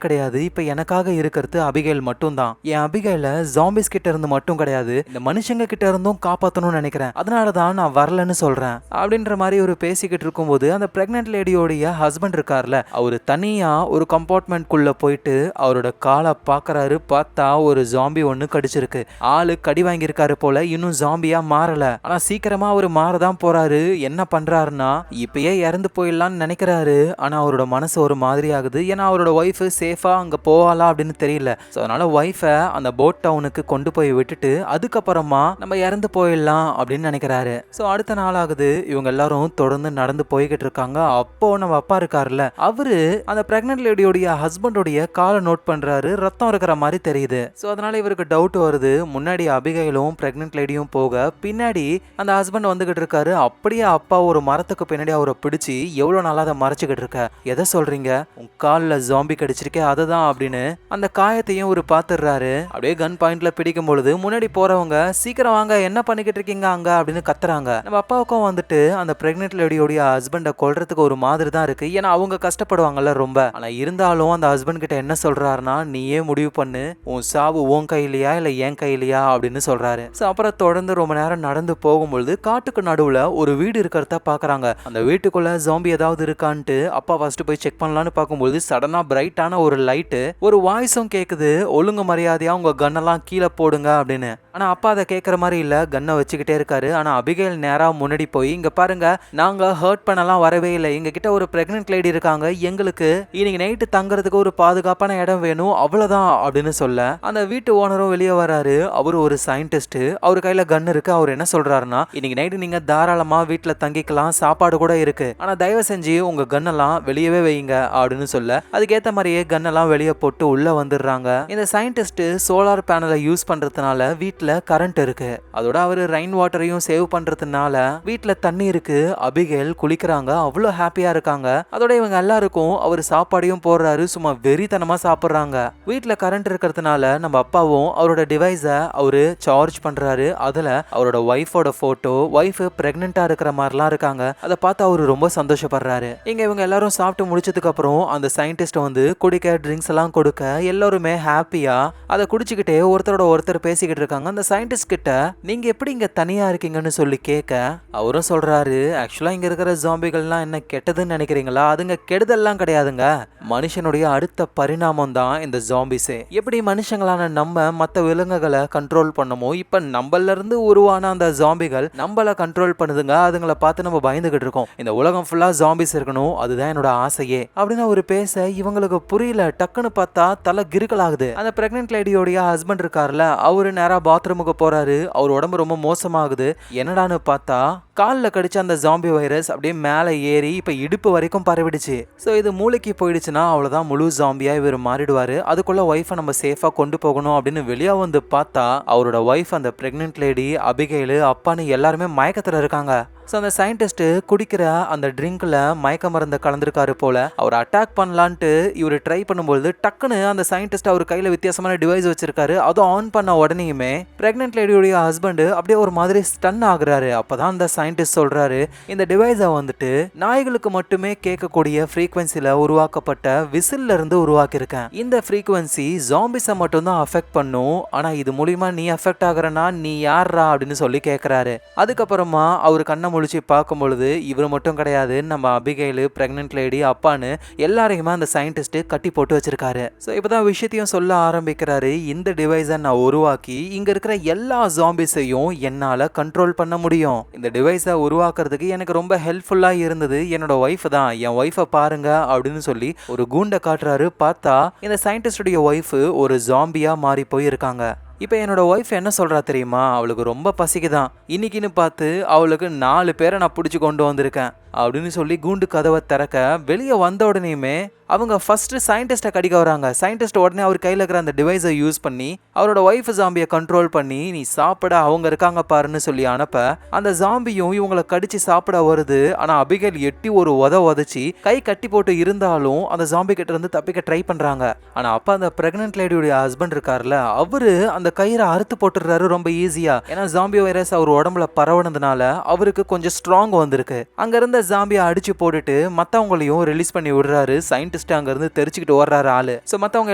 கிடையாது. இப்ப எனக்காக இருக்கிறது அபிகைல் மட்டும் தான். என் அபிகைல ஜாம்பிஸ் கிட்ட இருந்து மட்டும் கிடையாது, இந்த மனுஷங்க கிட்ட இருந்தும் காப்பாத்தணும்னு நினைக்கிறேன். அதனாலதான் நான் வரலன்னு சொல்றேன் அப்படின்ற மாதிரி ஒரு பேசிக்கிட்டு இருக்கும்போது அந்த பிரெக்னென்ட் லேடியோடைய ஹஸ்பண்ட் இருக்கார்ல, அவரு தனியா ஒரு கம்பார்ட்மெண்ட் குள்ள போயிட்டு அவரோட காலை பாக்குறாரு. பார்த்தா ஒரு ஜாம்பி ஒண்ணு கடிச்சிருக்கு. ஆளு கடி வாங்கியிருக்காரு போல, இன்னும் ஜாம்பியா மாறல. ஆனா சீக்கிரமா அவரு மாறதான் போறாரு. என்ன பண்றாருன்னா இப்பயே இறந்து போயிடலான்னு நினைக்கிறாரு. ஆனா அவரோட மனசு ஒரு மாதிரி ஆகுது. ஏன்னா அவரோட ஒய்ஃப் சேஃபா அங்க போவாளா அப்படின்னு தெரியல. ஸோ அதனால ஒய்ஃபை அந்த போட் டவுனுக்கு கொண்டு போய் விட்டுட்டு அதுக்கப்புறமா நம்ம இறந்து போயிடலாம் அப்படின்னு நினைக்கிறாரு. ஸோ அடுத்த நாள் ஆகுது, இவங்க எல்லாரும் தொடர்ந்து நடந்து போய்கிட்டு இருக்காங்க. அப்போ நம்ம அப்பா இருக்காருல்ல, அவரு அந்த பிரெக்னென்ட் லேடியோடைய ஹஸ்பண்டோடைய காலை நோட் பண்றாரு, ரத்தம் இருக்கிற மாதிரி தெரியுது. ஸோ அதனால இவருக்கு டவுட் வருது, முன்னாடி அபிகைலும் பிரெக்னென்ட் லேடியும் போக பின்னாடி அந்த ஹஸ்பண்ட் வந்துகிட்டு இருக்காரு. அப்படியே அப்பா ஒரு மரத்துக்கு பின்னாடி அவரை பிடிச்சி, எவ்வளவு நாளா அதை மறைச்சுக்கிட்டு இருக்க, எதை சொல்றீங்க, உன் காலில் ஜாம்பி கடிச்சிருக்கே அதுதான் அப்படின்னு அந்த காயத்தையும் ஒரு பாத்துறாரு. அப்படியே கன் பாயிண்ட்ல பிடிக்கும் பொழுது முன்னாடி போறவங்க, சீக்கிரம் வாங்க, என்ன பண்ணிக்கிட்டு இருக்கீங்க அங்க அப்படின்னு கத்துறாங்க. நம்ம அப்பாவுக்கும் வந்துட்டு அந்த பிரெக்னென்ட் லேடியோடைய ஹஸ்பண்டை கொல்றதுக்கு ஒரு மாதிரி தான் இருக்கு. ஏன்னா அவங்க கஷ்டப்படுவாங்கல்ல ரொம்ப. ஆனா இருந்தாலும் அந்த ஹஸ்பண்ட் கிட்ட என்ன சொல்றாருன்னா, நீயே முடிவு பண்ணு, உன் சாவு உன் கையிலையா இல்ல என் கையிலையா அப்படின்னு சொல்றாரு. ஸோ அப்புறம் தொடர்ந்து ரொம்ப நேரம் நடந்து போகும்பொழுது காட்டுக்கு நடுவுல ஒரு வீடு இருக்கிறத பாக்குறாங்க. அந்த வீட்டுக்குள்ள ஜாம்பி ஏதாவது இருக்கான்ட்டு அப்பா ஃபர்ஸ்ட் போய் செக் பண்ணலான்னு பார்க்கும்போது சடனா பிரைட்டான ஒரு லைட்டு, ஒரு வாய்ஸும் கேக்குது, ஒழுங்கு மரியாதையா உங்க கன்னெல்லாம் கீழே போடுங்க அப்படின்னு. ஆனா அப்பா அதை கேட்கற மாதிரி இல்ல, கன்னை வச்சுக்கிட்டே இருக்காரு. ஆனா அபிகைல் நேரா முன்னாடி போய், இங்க பாருங்க, நாங்க ஹர்ட் பண்ணலாம் வரவே இல்லை, எங்க கிட்ட ஒரு பிரெக்னென்ட் லேடி இருக்காங்க, எங்களுக்கு இன்னைக்கு நைட்டு தங்குறதுக்கு ஒரு பாதுகாப்பான இடம் வேணும், அவ்வளவுதான் அப்படின்னு சொல்ல அந்த வீட்டு ஓனரும் வெளியே வராரு. அவரு ஒரு சயின்டிஸ்ட், அவர் கையில கன் இருக்கு. அவர் என்ன சொல்றாருன்னா, இன்னைக்கு நைட்டு நீங்க தாராளமா வீட்டுல தங்கிக்கலாம், சாப்பாடு கூட இருக்கு, ஆனா தயவு செஞ்சு உங்க கன்னெல்லாம் வெளியவே வைங்க அப்படின்னு சொல்ல அதுக்கேற்ற மாதிரியே கன்னெல்லாம் வெளியே போட்டு உள்ள வந்துடுறாங்க. இந்த சயின்டிஸ்ட் சோலார் பேனலை யூஸ் பண்றதுனால வீட்டுல வீட்ல கரண்ட் இருக்கு. அதோட அவரு ரெயின் வாட்டரையும் சேவ் பண்றதுனால வீட்ல தண்ணி இருக்கு. அபிகேல் குளிக்கிறாங்க, அவ்வளோ ஹாப்பியா இருக்காங்க. அதோட இவங்க எல்லாருக்கும் அவர் சாப்பாடையும் போடுறாரு, சும்மா வெறித்தனமா சாப்பிடுறாங்க. வீட்ல கரண்ட் இருக்கிறதுனால நம்ம அப்பாவும் அவரோட டிவைஸை அவரு சார்ஜ் பண்றாரு. அதுல அவரோட ஒய்ஃபோட போட்டோ, ஒய்ஃப் பிரெக்னெண்டா இருக்கிற மாதிரிலாம் இருக்காங்க. அதை பார்த்து அவரு ரொம்ப சந்தோஷப்படுறாரு. இவங்க எல்லாரும் சாப்பிட்டு முடிச்சதுக்கு அப்புறம் அந்த சயின்டிஸ்ட் வந்து குடிக்க ட்ரிங்க்ஸ் எல்லாம் கொடுக்க எல்லாருமே ஹாப்பியா அதை குடிச்சுக்கிட்டே ஒருத்தரோட ஒருத்தர் பேசிக்கிட்டு இருக்காங்க. அந்த சயின்டிஸ்ட் கிட்ட நீங்க எப்படி இங்க தனியா இருக்கீங்கன்னு சொல்லி கேட்க அவரும் சொல்றாரு, ஆக்சுவலா இங்க இருக்கிற ஜாம்பிகள்லாம் என்ன கெட்டதுன்னு நினைக்கிறீங்களா? அதுங்க கெடுதல்லாம் கிடையாதுங்க. மனுஷனுடைய அடுத்த பரிணாமம் தான் இந்த ஜாம்பிஸே. எப்படி மனுஷங்களான நம்ம மற்ற விலங்குகளை கண்ட்ரோல் பண்ணமோ, இப்ப நம்மள இருந்து உருவான அந்த ஜாம்பிகள் நம்மள கண்ட்ரோல் பண்ணுதுங்க. அதுங்களை பார்த்து நம்ம பயந்துகிட்டு இருக்கோம். இந்த உலகம் ஃபுல்லா ஜாம்பிஸ் இருக்கணும், அதுதான் என்னோட ஆசையே அப்படின்னு அவரு பேச இவங்களுக்கு புரியல. டக்குன்னு பார்த்தா தலை கிறுக்கலாகுது. அந்த பிரெக்னென்ட் லேடியோடைய ஹஸ்பண்ட் இருக்காருல, அவரு நேரா பாத்ரூமுக்கு போறாரு. அவர் உடம்பு ரொம்ப மோசமாகுது. என்னடான்னு பார்த்தா காலில் கடிச்ச அந்த ஜாம்பி வைரஸ் அப்படியே மேலே ஏறி இப்போ இடுப்பு வரைக்கும் பரவிடுச்சு. ஸோ இது மூளைக்கு போயிடுச்சுன்னா அவ்வளோதான், முழு ஜாம்பியாக இவர் மாறிடுவார். அதுக்குள்ள ஒய்ஃபை நம்ம சேஃபாக கொண்டு போகணும் அப்படின்னு வெளியே வந்து பார்த்தா அவரோட ஒய்ஃப் அந்த பிரெக்னென்ட் லேடி, அபிகேல், அப்பான்னு எல்லாருமே மயக்கத்தில் இருக்காங்க. ஸோ அந்த சயின்டிஸ்ட் குடிக்கிற அந்த ட்ரிங்க்ல மயக்க மருந்து கலந்துருக்காரு போல. அவர் அட்டாக் பண்ணலான்ட்டு இவர் ட்ரை பண்ணும்போது டக்குன்னு அந்த சயின்டிஸ்ட் அவர் கையில் வித்தியாசமான டிவைஸ் வச்சிருக்காரு. அதுவும் ஆன் பண்ண உடனேயுமே பிரெக்னென்ட் லேடியோடைய ஹஸ்பண்ட் அப்படியே ஒரு மாதிரி ஸ்டன் ஆகுறாரு. அப்பதான் அந்த சயின்டிஸ்ட் சொல்றாரு, இந்த டிவைஸை வந்துட்டு நாய்களுக்கு மட்டுமே கேட்கக்கூடிய ஃப்ரீக்வன்சில உருவாக்கப்பட்ட விசில்ல இருந்து உருவாக்கியிருக்கேன். இந்த ஃப்ரீக்வன்சி ஜாம்பிஸை மட்டும் தான் அஃபெக்ட் பண்ணும். ஆனா இது மூலியமா நீ அஃபெக்ட் ஆகுறனா நீ யாரா அப்படின்னு சொல்லி கேட்கிறாரு. அதுக்கப்புறமா அவர் கண்ணை முழிச்சு பார்க்கும் பொழுது இவர் மட்டும் கிடையாது, நம்ம அபிகேல், பிரெக்னென்ட் லேடி, அப்பான்னு எல்லாரையுமே அந்த சயின்டிஸ்ட் கட்டி போட்டு வச்சிருக்காரு. ஸோ இப்போதான் விஷயத்தையும் சொல்ல ஆரம்பிக்கிறாரு. இந்த டிவைஸை நான் உருவாக்கி இங்க இருக்கிற எல்லா ஜாம்பிஸையும் என்னால கண்ட்ரோல் பண்ண முடியும். இந்த டிவைஸை உருவாக்குறதுக்கு எனக்கு ரொம்ப ஹெல்ப்ஃபுல்லா இருந்தது என்னோட ஒய்ஃப் தான். என் ஒய்ஃபை பாருங்க அப்படின்னு சொல்லி ஒரு கூண்டை காட்டுறாரு. பார்த்தா இந்த சயின்டிஸ்டுடைய ஒய்ஃப் ஒரு ஜாம்பியா மாறி போயிருக்காங்க. இப்போ என்னோட ஒய்ஃப் என்ன சொல்கிறா தெரியுமா? அவளுக்கு ரொம்ப பசிக்குதான். இன்னைக்குன்னு பார்த்து அவளுக்கு 4 பேரை நான் பிடிச்சி கொண்டு வந்திருக்கேன் அப்படின்னு சொல்லி கூண்டு கதவை திறக்க வெளியே வந்த உடனேயுமே அவங்க ஃபர்ஸ்ட் சயின்டிஸ்ட்டை கடிக்க வராங்க. சயின்டிஸ்ட் உடனே அவர் கையில் இருக்கிற அந்த டிவைஸை யூஸ் பண்ணி அவரோட ஒய்ஃப் ஜாம்பியை கண்ட்ரோல் பண்ணி நீ சாப்பிட அவங்க இருக்காங்க பாருன்னு சொல்லி அனுப்ப அந்த ஜாம்பியும் இவங்களை கடிச்சு சாப்பிட வருது. ஆனால் அபிகேல் எட்டி ஒரு உதச்சி கை கட்டி போட்டு இருந்தாலும் அந்த ஜாம்பி கிட்ட இருந்து தப்பிக்க ட்ரை பண்றாங்க. ஆனால் அப்போ அந்த பிரெக்னென்ட் லேடியோடைய ஹஸ்பண்ட் இருக்காருல்ல, அவரு அந்த கயிறை அறுத்து போட்டுடுறாரு ரொம்ப ஈஸியா. ஏன்னா ஜாம்பி வைரஸ் அவர் உடம்புல பரவனதுனால அவருக்கு கொஞ்சம் ஸ்ட்ராங் வந்திருக்கு. அங்க இருந்த ஜாம்பியை அடிச்சு போட்டுட்டு மற்றவங்களையும் ரிலீஸ் பண்ணி விடுறாரு. சயின்டிஸ்ட் அங்கிருந்து தெரிச்சுக்கிட்டு ஓடுறாரு ஆளு. ஸோ மற்றவங்க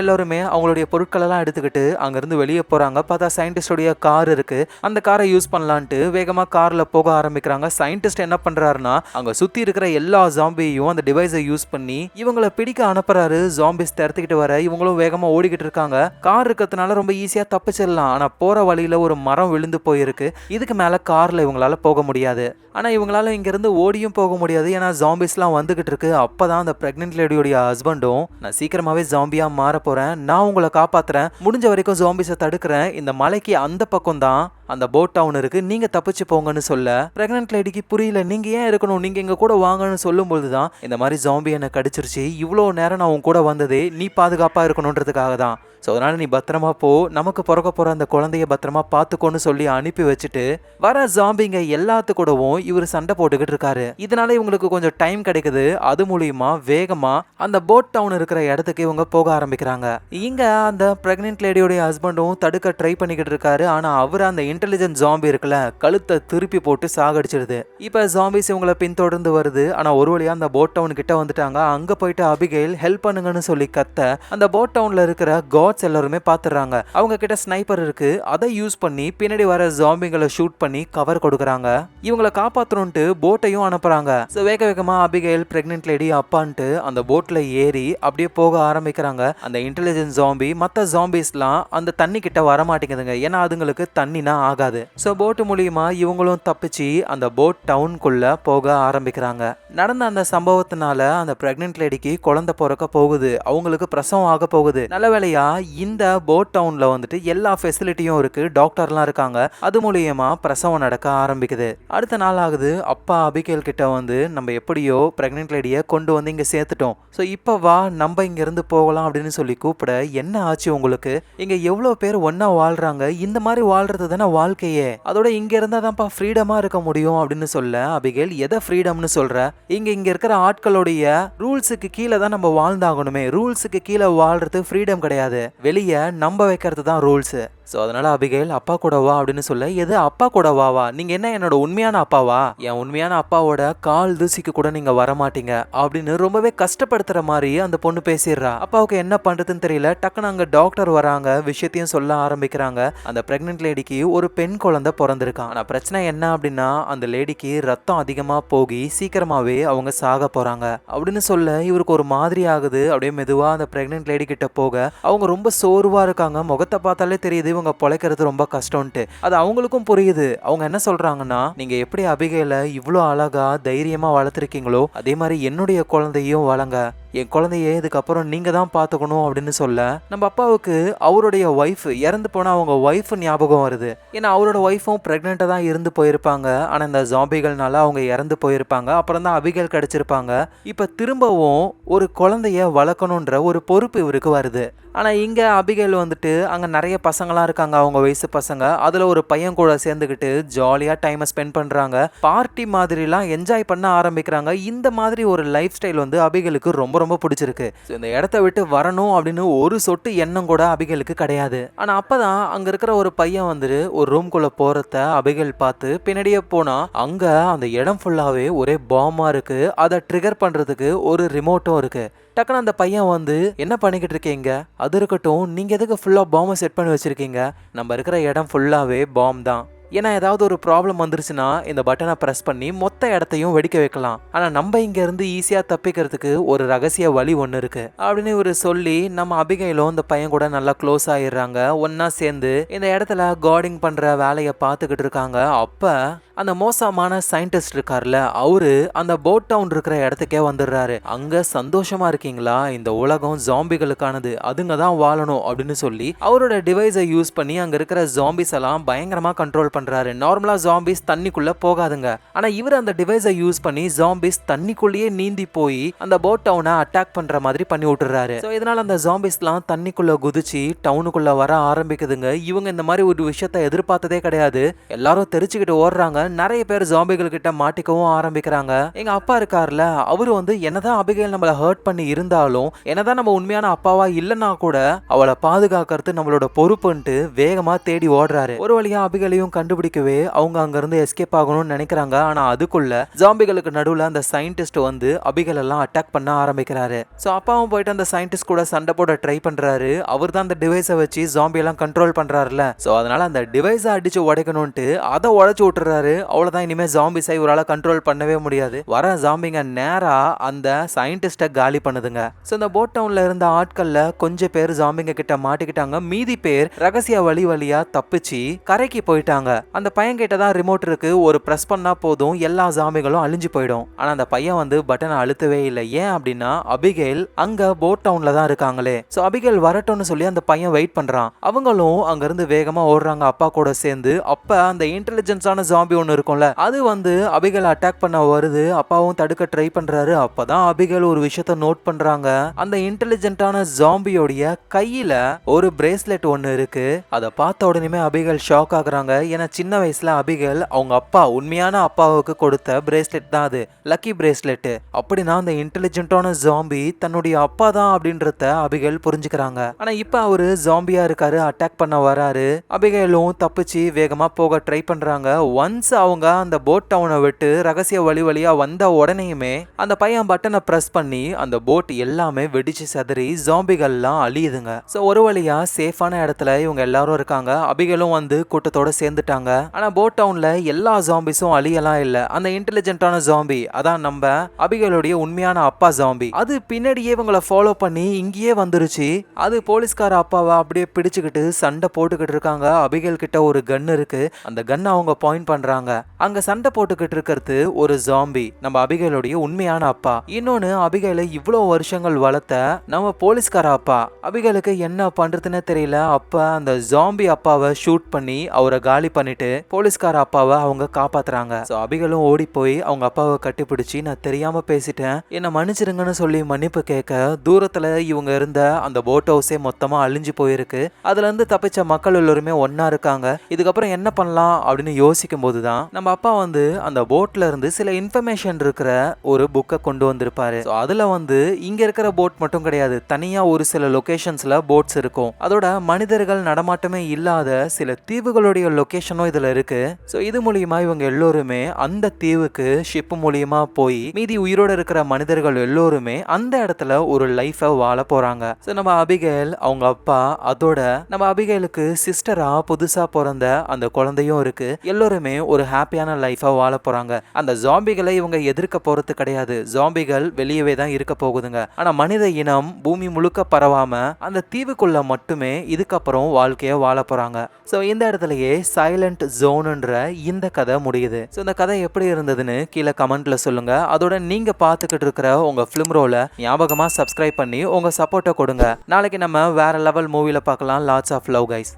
எல்லாருமே அவங்களுடைய பொருட்கள் எல்லாம் எடுத்துக்கிட்டு அங்கிருந்து வெளியே போறாங்க. பார்த்தா சயின்டிஸ்டோடைய கார் இருக்கு. அந்த காரை யூஸ் பண்ணலான்ட்டு வேகமா கார்ல போக ஆரம்பிக்கிறாங்க. சயின்டிஸ்ட் என்ன பண்றாருன்னா அங்க சுத்தி இருக்கிற எல்லா ஜாம்பியையும் அந்த டிவைஸை யூஸ் பண்ணி இவங்களை பிடிக்க அனுப்புறாரு. ஜாம்பிஸ் தடுத்துக்கிட்டு வர இவங்களும் வேகமா ஓடிக்கிட்டு இருக்காங்க. கார் இருக்கிறதுனால ரொம்ப ஈஸியா தப்பிச்சிடலாம். ஆனா போற வழியில ஒரு மரம் விழுந்து போயிருக்கு. இதுக்கு மேல கார்ல இவங்களால போக முடியாது. ஆனா இவங்களால இங்க இருந்து ஓடியும் போக முடியாது. ஏன்னா ஜாம்பிஸ்லாம் வந்துகிட்டு இருக்கு. அப்பதான் அந்த பிரெக்னென்ட் லேடியோடைய ஹஸ்பண்டும் நான் சீக்கிரமாவே ஜாம்பியா மாற போறேன், நான் உங்களை காப்பாத்துறேன், முடிஞ்ச வரைக்கும் ஜாம்பிஸை தடுக்கிறேன், இந்த மலைக்கு அந்த பக்கம் தான் அந்த போட் டவுன் இருக்கு, நீங்க தப்பிச்சு போங்கன்னு சொல்ல பிரெக்னென்ட் லேடிக்கு புரியல. நீங்க ஏன் இருக்கணும், நீங்க எங்க கூட வாங்கன்னு சொல்லும் பொழுதுதான் இந்த மாதிரி ஜாம்பி என்ன கடிச்சிருச்சு, இவ்வளோ நேரம் நான் உன் கூட வந்ததே நீ பாதுகாப்பா இருக்கணும்ன்றதுக்காக தான். ஸோ அதனால நீ பத்திரமா போ, நமக்கு பிறக்க போற அந்த குழந்தைய பத்திரமா பார்த்துக்கோன்னு சொல்லி அனுப்பி வச்சுட்டு வர ஜாம்பிங்க எல்லாத்து கூடவும் இவர் சண்டை போட்டுக்கிட்டு இருக்காரு. இதனால இவங்களுக்கு கொஞ்சம் டைம் கிடைக்குது. அது மூலியமா வேகமா அந்த போட் டவுன் இருக்கிற இடத்துக்கு இவங்க போக ஆரம்பிக்கிறாங்க. இங்க அந்த பிரெக்னென்ட் லேடியோட ஹஸ்பண்டும் தடுக்க ட்ரை பண்ணிக்கிட்டு இருக்காரு. ஆனா அவர் அந்த இன்டெலிஜென்ட் ஜாம்பி இருக்குல்ல, கழுத்தை திருப்பி போட்டு சாகடிச்சிடுது. இப்ப ஜாம்பிஸ் இவங்களை பின்தொடர்ந்து வருது. ஆனா ஒரு வழியா அந்த போட் டவுன் கிட்ட வந்துட்டாங்க. அங்க போயிட்டு அபிகேல் ஹெல்ப் பண்ணுங்கன்னு சொல்லி கத்த அந்த போட் டவுன்ல இருக்கிற எல்லாருமே பாத்துறாங்க. அவங்க கிட்ட ஸ்னைப்பர் இருக்கு. அதை யூஸ் பண்ணி பின்னாடி வர ஜாம்பிங்களை ஷூட் பண்ணி கவர் கொடுக்கறாங்க. இவங்களை காப்பாத்தணும்ட்டு போட்டையும் அனுப்புறாங்க. வேக வேகமா அபிகேல், பிரெக்னென்ட் லேடி, அப்பான்ட்டு அந்த போட்ல ஏறி அப்படியே போக ஆரம்பிக்கிறாங்க. அந்த இன்டெலிஜென்ட் ஜாம்பி மத்த ஜாம்பிஸ்லாம் அந்த தண்ணி கிட்ட வர மாட்டேங்குதுங்க. ஏன்னா அதுங்களுக்கு தண்ணினா ஆகாது. போட் மூலியமா இவங்களும் தப்பிச்சு அந்த போட் டவுனுக்குள்ள போக ஆரம்பிக்கிறாங்க. நடந்த அந்த சம்பவத்தினால அந்த பிரெக்னென்ட் லேடிக்கு குழந்தை பிறக்க போகுது. அவங்களுக்கு பிரசவம் ஆக போகுது. நல்ல வேளையா இந்த போட் டவுன்ல வந்துட்டு எல்லா ஃபெசிலிட்டியும் இருக்கு, டாக்டர்லாம் இருக்காங்க. அது மூலியமா பிரசவம் நடக்க ஆரம்பிக்குது. அடுத்த நாள் ஆகுது. அப்பா அபிகேல் கிட்ட வந்து நம்ம எப்படியோ பிரெக்னென்ட் லேடியை கொண்டு வந்து இங்க சேர்த்துட்டோம். ஸோ இப்போ வா நம்ம இங்க இருந்து போகலாம் அப்படின்னு சொல்லி கூப்பிட, என்ன ஆச்சு உங்களுக்கு? இங்க எவ்வளவு பேர் ஒன்னா வாழ்றாங்க, இந்த மாதிரி வாழ்றது தானே வாழ்க்கையே, அதோட இங்க இருந்தா தான்ப்பா ஃப்ரீடமா இருக்க முடியும் அப்படின்னு சொல்ல, அபிகேல் எதை ஃப்ரீடம்னு சொல்ற? இங்க இருக்கிற ஆட்களுடைய ரூல்ஸுக்கு கீழே தான் நம்ம வாழ்ந்தாகணுமே, ரூல்ஸுக்கு கீழே வாழ்றது ஃப்ரீடம் கிடையாது, வெளியே நம்ப வைக்கிறது தான் ரூல்ஸ். ஸோ அதனால அபிகேல் அப்பா கூட வா அப்படின்னு சொல்ல, எது அப்பா கூட வாவா? நீங்க என்ன என்னோட உண்மையான அப்பாவா? என் உண்மையான அப்பாவோட கால் தூசிக்கு கூட நீங்க வரமாட்டீங்க அப்படின்னு ரொம்பவே கஷ்டப்படுத்துற மாதிரி அந்த பொண்ணு பேசிடுறா. அப்பாவுக்கு என்ன பண்றதுன்னு தெரியல. டக்குன்னு அங்க டாக்டர் வராங்க, விஷயத்தையும் சொல்ல ஆரம்பிக்கிறாங்க. அந்த பிரெக்னென்ட் லேடிக்கு ஒரு பெண் குழந்தை பிறந்திருக்கான். ஆனா பிரச்சனை என்ன அப்படின்னா, அந்த லேடிக்கு ரத்தம் அதிகமா போகி சீக்கிரமாவே அவங்க சாக போறாங்க அப்படின்னு சொல்ல, இவருக்கு ஒரு மாதிரி ஆகுது. அப்படியே மெதுவா அந்த பிரெக்னென்ட் லேடி கிட்ட போக, அவங்க ரொம்ப சோர்வா இருக்காங்க. முகத்தை பார்த்தாலே தெரியுது இவங்க பொழைக்கிறது ரொம்ப கஷ்டம்ட்டு. அது அவங்களுக்கும் புரியுது. அவங்க என்ன சொல்றாங்கன்னா, நீங்க எப்படி அபிகேல இவ்வளோ அழகா தைரியமா வளர்த்துருக்கீங்களோ அதே மாதிரி என்னுடைய குழந்தையும் வளங்க, என் குழந்தைய இதுக்கப்புறம் நீங்க தான் பார்த்துக்கணும் அப்படின்னு சொல்ல, நம்ம அப்பாவுக்கு அவருடைய ஒய்ஃப் இறந்து போன அவங்க ஒய்ஃப் ஞாபகம் வருது. ஏன்னா அவரோட ஒய்ஃபும் பிரெக்னெண்டா தான் இருந்து போயிருப்பாங்க. ஆனா இந்த ஜாம்பிகள்னால அவங்க இறந்து போயிருப்பாங்க. அப்புறம் தான் அபிகேல் கிடைச்சிருப்பாங்க. இப்ப திரும்பவும் ஒரு குழந்தைய வளர்க்கணுன்ற ஒரு பொறுப்பு இவருக்கு வருது. ஆனா இங்க அபிகேல் வந்துட்டு அங்க நிறைய பசங்களாம் இருக்காங்க, அவங்க வயசு பசங்க. அதுல ஒரு பையன் கூட சேர்ந்துக்கிட்டு ஜாலியா டைமை ஸ்பெண்ட் பண்றாங்க, பார்ட்டி மாதிரிலாம் என்ஜாய் பண்ண ஆரம்பிக்கிறாங்க. இந்த மாதிரி ஒரு லைஃப் ஸ்டைல் வந்து அபிகேலுக்கு ரொம்ப ரொம்ப பிடிச்சிருக்கு. இந்த இடத்த விட்டு வரணும் அப்படின்னு ஒரு சொட்டு எண்ணம் கூட அபிகேலுக்கு கிடையாது. ஆனா அப்பதான் அங்க இருக்கிற ஒரு பையன் வந்துட்டு ஒரு ரூம்குள்ள போறத அபிகேல் பார்த்து பின்னாடியே போனா, அங்க அந்த இடம் ஃபுல்லாவே ஒரே பாம்பா இருக்கு. அதை ட்ரிகர் பண்றதுக்கு ஒரு ரிமோட்டும் இருக்கு. டக்குன்னு அந்த பையன் வந்து, என்ன பண்ணிக்கிட்டு இருக்கீங்க? அது இருக்கட்டும், நீங்க எதுக்கு ஃபுல்லா பாம்பை செட் பண்ணி வச்சிருக்கீங்க? நம்ம இருக்கிற இடம் ஃபுல்லாவே பாம் தான். ஏன்னா ஏதாவது ஒரு ப்ராப்ளம் வந்துருச்சுன்னா இந்த பட்டனை ப்ரெஸ் பண்ணி மொத்த இடத்தையும் வெடிக்க வைக்கலாம். ஆனா நம்ம இங்க இருந்து ஈஸியா தப்பிக்கிறதுக்கு ஒரு ரகசிய வழி ஒண்ணு இருக்கு அப்படின்னு இவரு சொல்லி, நம்ம அபிகேலும் இந்த பையன் கூட நல்லா க்ளோஸ் ஆயிடுறாங்க. ஒன்னா சேர்ந்து இந்த இடத்துல கார்டிங் பண்ற வேலையை பார்த்துக்கிட்டு இருக்காங்க. அப்ப அந்த மோசமான சயின்டிஸ்ட் இருக்கார்ல, அவரு அந்த போட் டவுன் இருக்கிற இடத்துக்கே வந்துடுறாரு. அங்க சந்தோஷமா இருக்கீங்களா? இந்த உலகம் ஜாம்பிகளுக்கானது, அதுங்க தான் வாழணும் அப்படின்னு சொல்லி அவரோட டிவைஸை யூஸ் பண்ணி அங்க இருக்கிற ஜாம்பிஸ் எல்லாம் பயங்கரமா கண்ட்ரோல் பண்றாரு. நார்மலா ஜாம்பிஸ் தண்ணிக்குள்ள போகாதுங்க. ஆனா இவர் அந்த டிவைஸை யூஸ் பண்ணி ஜாம்பிஸ் தண்ணிக்குள்ளேயே நீந்தி போய் அந்த போட் டவுனை அட்டாக் பண்ற மாதிரி பண்ணி விட்டுறாரு. சோ இதனால அந்த ஜாம்பிஸ்லாம் தண்ணிக்குள்ள குதிச்சு டவுனுக்குள்ள வர ஆரம்பிக்குதுங்க. இவங்க இந்த மாதிரி ஒரு விஷயத்தை எதிர்பார்த்ததே கிடையாது. எல்லாரும் தெரிச்சுக்கிட்டு ஓடுறாங்க. நிறைய பேர் ஜாம்பிகள் கிட்ட மாட்டிக்கவும் ஆரம்பிக்கிறாங்க. எங்க அப்பா இருக்காருல, அவரு வந்து என்னதான் அபிகேல் நம்மள ஹர்ட் பண்ணி இருந்தாலும், என்னதான் நம்ம உண்மையான அப்பாவா இல்லைன்னா கூட அவளை பாதுகாக்கிறது நம்மளோட பொறுப்புன்ட்டு வேகமா தேடி ஓடுறாரு. ஒரு வழியா அபிகேலையும் கண்டுபிடிக்கவே அவங்க அங்க இருந்து எஸ்கேப் ஆகணும்னு நினைக்கிறாங்க. ஆனா அதுக்குள்ள ஜாம்பிகளுக்கு நடுவுல அந்த சயின்டிஸ்ட் வந்து அபிகேல் எல்லாம் அட்டாக் பண்ண ஆரம்பிக்கிறாரு. சோ அப்பாவும் போயிட்டு அந்த சயின்டிஸ்ட் கூட சண்டை போட ட்ரை பண்றாரு. அவர் தான் அந்த டிவைஸை வச்சு ஜாம்பி எல்லாம் கண்ட்ரோல் பண்றாருல. சோ அதனால அந்த டிவைஸை அடிச்சு உடைக்கணும்ட்டு அதை உடைச்சு விட்டுறாரு. அவ்வளவுதான், இனிமே ஜாம்பிஸை இவரால கண்ட்ரோல் பண்ணவே முடியாது. வர ஜாம்பிங்க நேரா அந்த சயின்டிஸ்ட காலி பண்ணுதுங்க. சோ இந்த போட் டவுன்ல இருந்த ஆட்கள்ல கொஞ்சம் பேர் ஜாம்பிங்க கிட்ட மாட்டிக்கிட்டாங்க. மீதி பேர் ரகசிய வழியா தப்பிச்சு கரைக்கு போயிட்டாங்க. அந்த பையன் கிட்ட தான் ரிமோட் இருக்கு, ஒரு பிரஸ் பண்ணா போதும் எல்லா ஜாம்பிகளும் அழிஞ்சு போயிடும். ஆனா அந்த பையன் வந்து பட்டனை அழுத்தவே இல்லை. ஏன் அப்படின்னா அபிகேல் அங்க போட் டவுன்ல தான் இருக்காங்களே. சோ அபிகேல் வரட்டும்னு சொல்லி அந்த பையன் வெயிட் பண்றான். அவங்களும் அங்க இருந்து வேகமா ஓடுறாங்க அப்பா கூட சேர்ந்து. அப்ப அந்த இன்டெலிஜென்ஸான ஜாம்பி ஒன்னு இருக்கும்ல, அது வந்து அபிகேல் அட்டாக் பண்ண வருது. அப்பாவும் தடுக்க ட்ரை பண்றாரு. அப்பதான் அபிகேல் ஒரு விஷயத்தை நோட் பண்றாங்க. அந்த இன்டெலிஜென்ட்டான ஜாம்பியோடைய கையில ஒரு பிரேஸ்லெட் ஒன்னு இருக்கு. அதை பார்த்த உடனே அபிகேல் ஷாக் ஆகுறாங்க. ஏன்னா சின்ன வயசுல அபிகேல் அவங்க அப்பா உண்மையான அப்பாவுக்கு கொடுத்த பிரேஸ்லெட் தான் அது, லக்கி பிரேஸ்லெட். அப்படின்னா அந்த இன்டெலிஜென்ட்டான ஜாம்பி தன்னுடைய அப்பா தான் அப்படின்றத அபிகேல் புரிஞ்சுக்கிறாங்க. ஆனா இப்ப அவரு ஜாம்பியா இருக்காரு, அட்டாக் பண்ண வராரு. அபிகேலும் தப்பிச்சு வேகமா போக ட்ரை பண்றாங்க. ஒன்ஸ் அவங்க அந்த போட் டவுனை விட்டு ரகசிய வழியா வந்த உடனேயுமே அந்த பையன் பட்டனை பிரஸ் பண்ணி அந்த போட் எல்லாமே வெடிச்சு சதறி ஜாம்பிகள்லாம் அழியுதுங்க. சோ ஒரு வழியா சேஃபான இடத்துல இவங்க எல்லாரும் இருக்காங்க. அபிகேலும் வந்து கூட்டத்தோட சேர்ந்துட்டாங்க. ஆனா போட் டவுன்ல எல்லா ஜாம்பிஸும் அழியலாம் இல்ல. அந்த இன்டெலிஜென்ட்டான ஜாம்பி, அதான் நம்ம அபிகேலுடைய உண்மையான அப்பா ஜாம்பி, அது பின்னாடியே இவங்களை ஃபாலோ பண்ணி இங்கேயே வந்துருச்சு. அது போலீஸ்கார அப்பாவை அப்படியே பிடிச்சுக்கிட்டு சண்டை போட்டுக்கிட்டு இருக்காங்க. அபிகேல் கிட்ட ஒரு கன் இருக்கு. அந்த கன் அவங்க பாயிண்ட் பண்றாங்க. அங்க சண்டை போட்டுக்கிட்டு இருக்கிறது ஒரு ஜாம்பி, நம்ம அபிகேலுடைய உண்மையான அப்பா. இன்னொன்னு அபிகேலை இவ்வளவு வருஷங்கள் வளர்த்த நம்ம போலீஸ்கார அப்பா. அபிகேலுக்கு என்ன பண்றதுன்னு தெரியல. அப்ப அந்த ஜாம்பி அப்பாவை ஷூட் பண்ணி அவரை காலி பண்ணிட்டு போலீஸ்கார அப்பாவை அவங்க காப்பாத்துறாங்க. சோ அபிகலும் ஓடி போய் அவங்க அப்பாவை கட்டிப்பிடிச்சு நான் தெரியாம பேசிட்டேன், என்ன மன்னிச்சிருங்கன்னு சொல்லி மன்னிப்பு கேட்க தூரத்துல இவங்க இருந்த அந்த போட் ஹவுஸே மொத்தமா அழிஞ்சு போயிருக்கு. அதுல இருந்து தப்பிச்ச மக்கள் எல்லாருமே ஒன்னா இருக்காங்க. இதுக்கப்புறம் என்ன பண்ணலாம் அப்படின்னு யோசிக்கும் போதுதான் நம்ம அப்பா வந்து அந்த போட்ல இருந்து சில இன்ஃபர்மேஷன் இருக்கிற ஒரு புக்கை கொண்டு வந்திருப்பாரு. அதுல வந்து இங்க இருக்கிற போட் மட்டும் கிடையாது, தனியா ஒரு சில லொகேஷன்ஸ்ல போட்ஸ் இருக்கும். அதோட மனிதர்கள் நடமாட்டமே இல்லாத சில தீவுகளுடைய லொகேஷனும் இதுல இருக்கு. சோ இது மூலியமா இவங்க எல்லோருமே அந்த தீவுக்கு ஷிப் மூலியமா போய் மீதி உயிரோட இருக்கிற மனிதர்கள் எல்லோருமே அந்த இடத்துல ஒரு லைஃபை வாழ போறாங்க. சோ நம்ம அபிகேல் அவங்க அப்பா அதோட நம்ம அபிகேலுக்கு சிஸ்டரா புதுசா பிறந்த அந்த குழந்தையும் இருக்கு. எல்லோருமே ஒரு ஹாப்பியான லைஃபை வாழ போறாங்க. அந்த ஜாம்பிகளை இவங்க எதிர்க்க போறது கிடையாது, ஜாம்பிகள் வெளியவே தான் இருக்க போகுதுங்க. ஆனா மனித இனம் பூமி முழுக்க பரவாம அந்த தீவுக்குள்ள மட்டுமே இதுக்கப்புறம் வாழ்க்கைய வாழ போறாங்க. சோ இந்த இடத்துலயே சைலண்ட் ஜோன்ன்ற இந்த கதை முடியுது. சோ இந்த கதை எப்படி இருந்ததுன்னு கீழே கமெண்ட்ல சொல்லுங்க. அதோட நீங்க பாத்துக்கிட்டு இருக்கிற உங்க ஃபிலிம் ரோல ஞாபகமா சப்ஸ்கிரைப் பண்ணி உங்க சப்போர்ட்டை கொடுங்க. நாளைக்கு நம்ம வேற லெவல் மூவில பார்க்கலாம். Lots of love guys.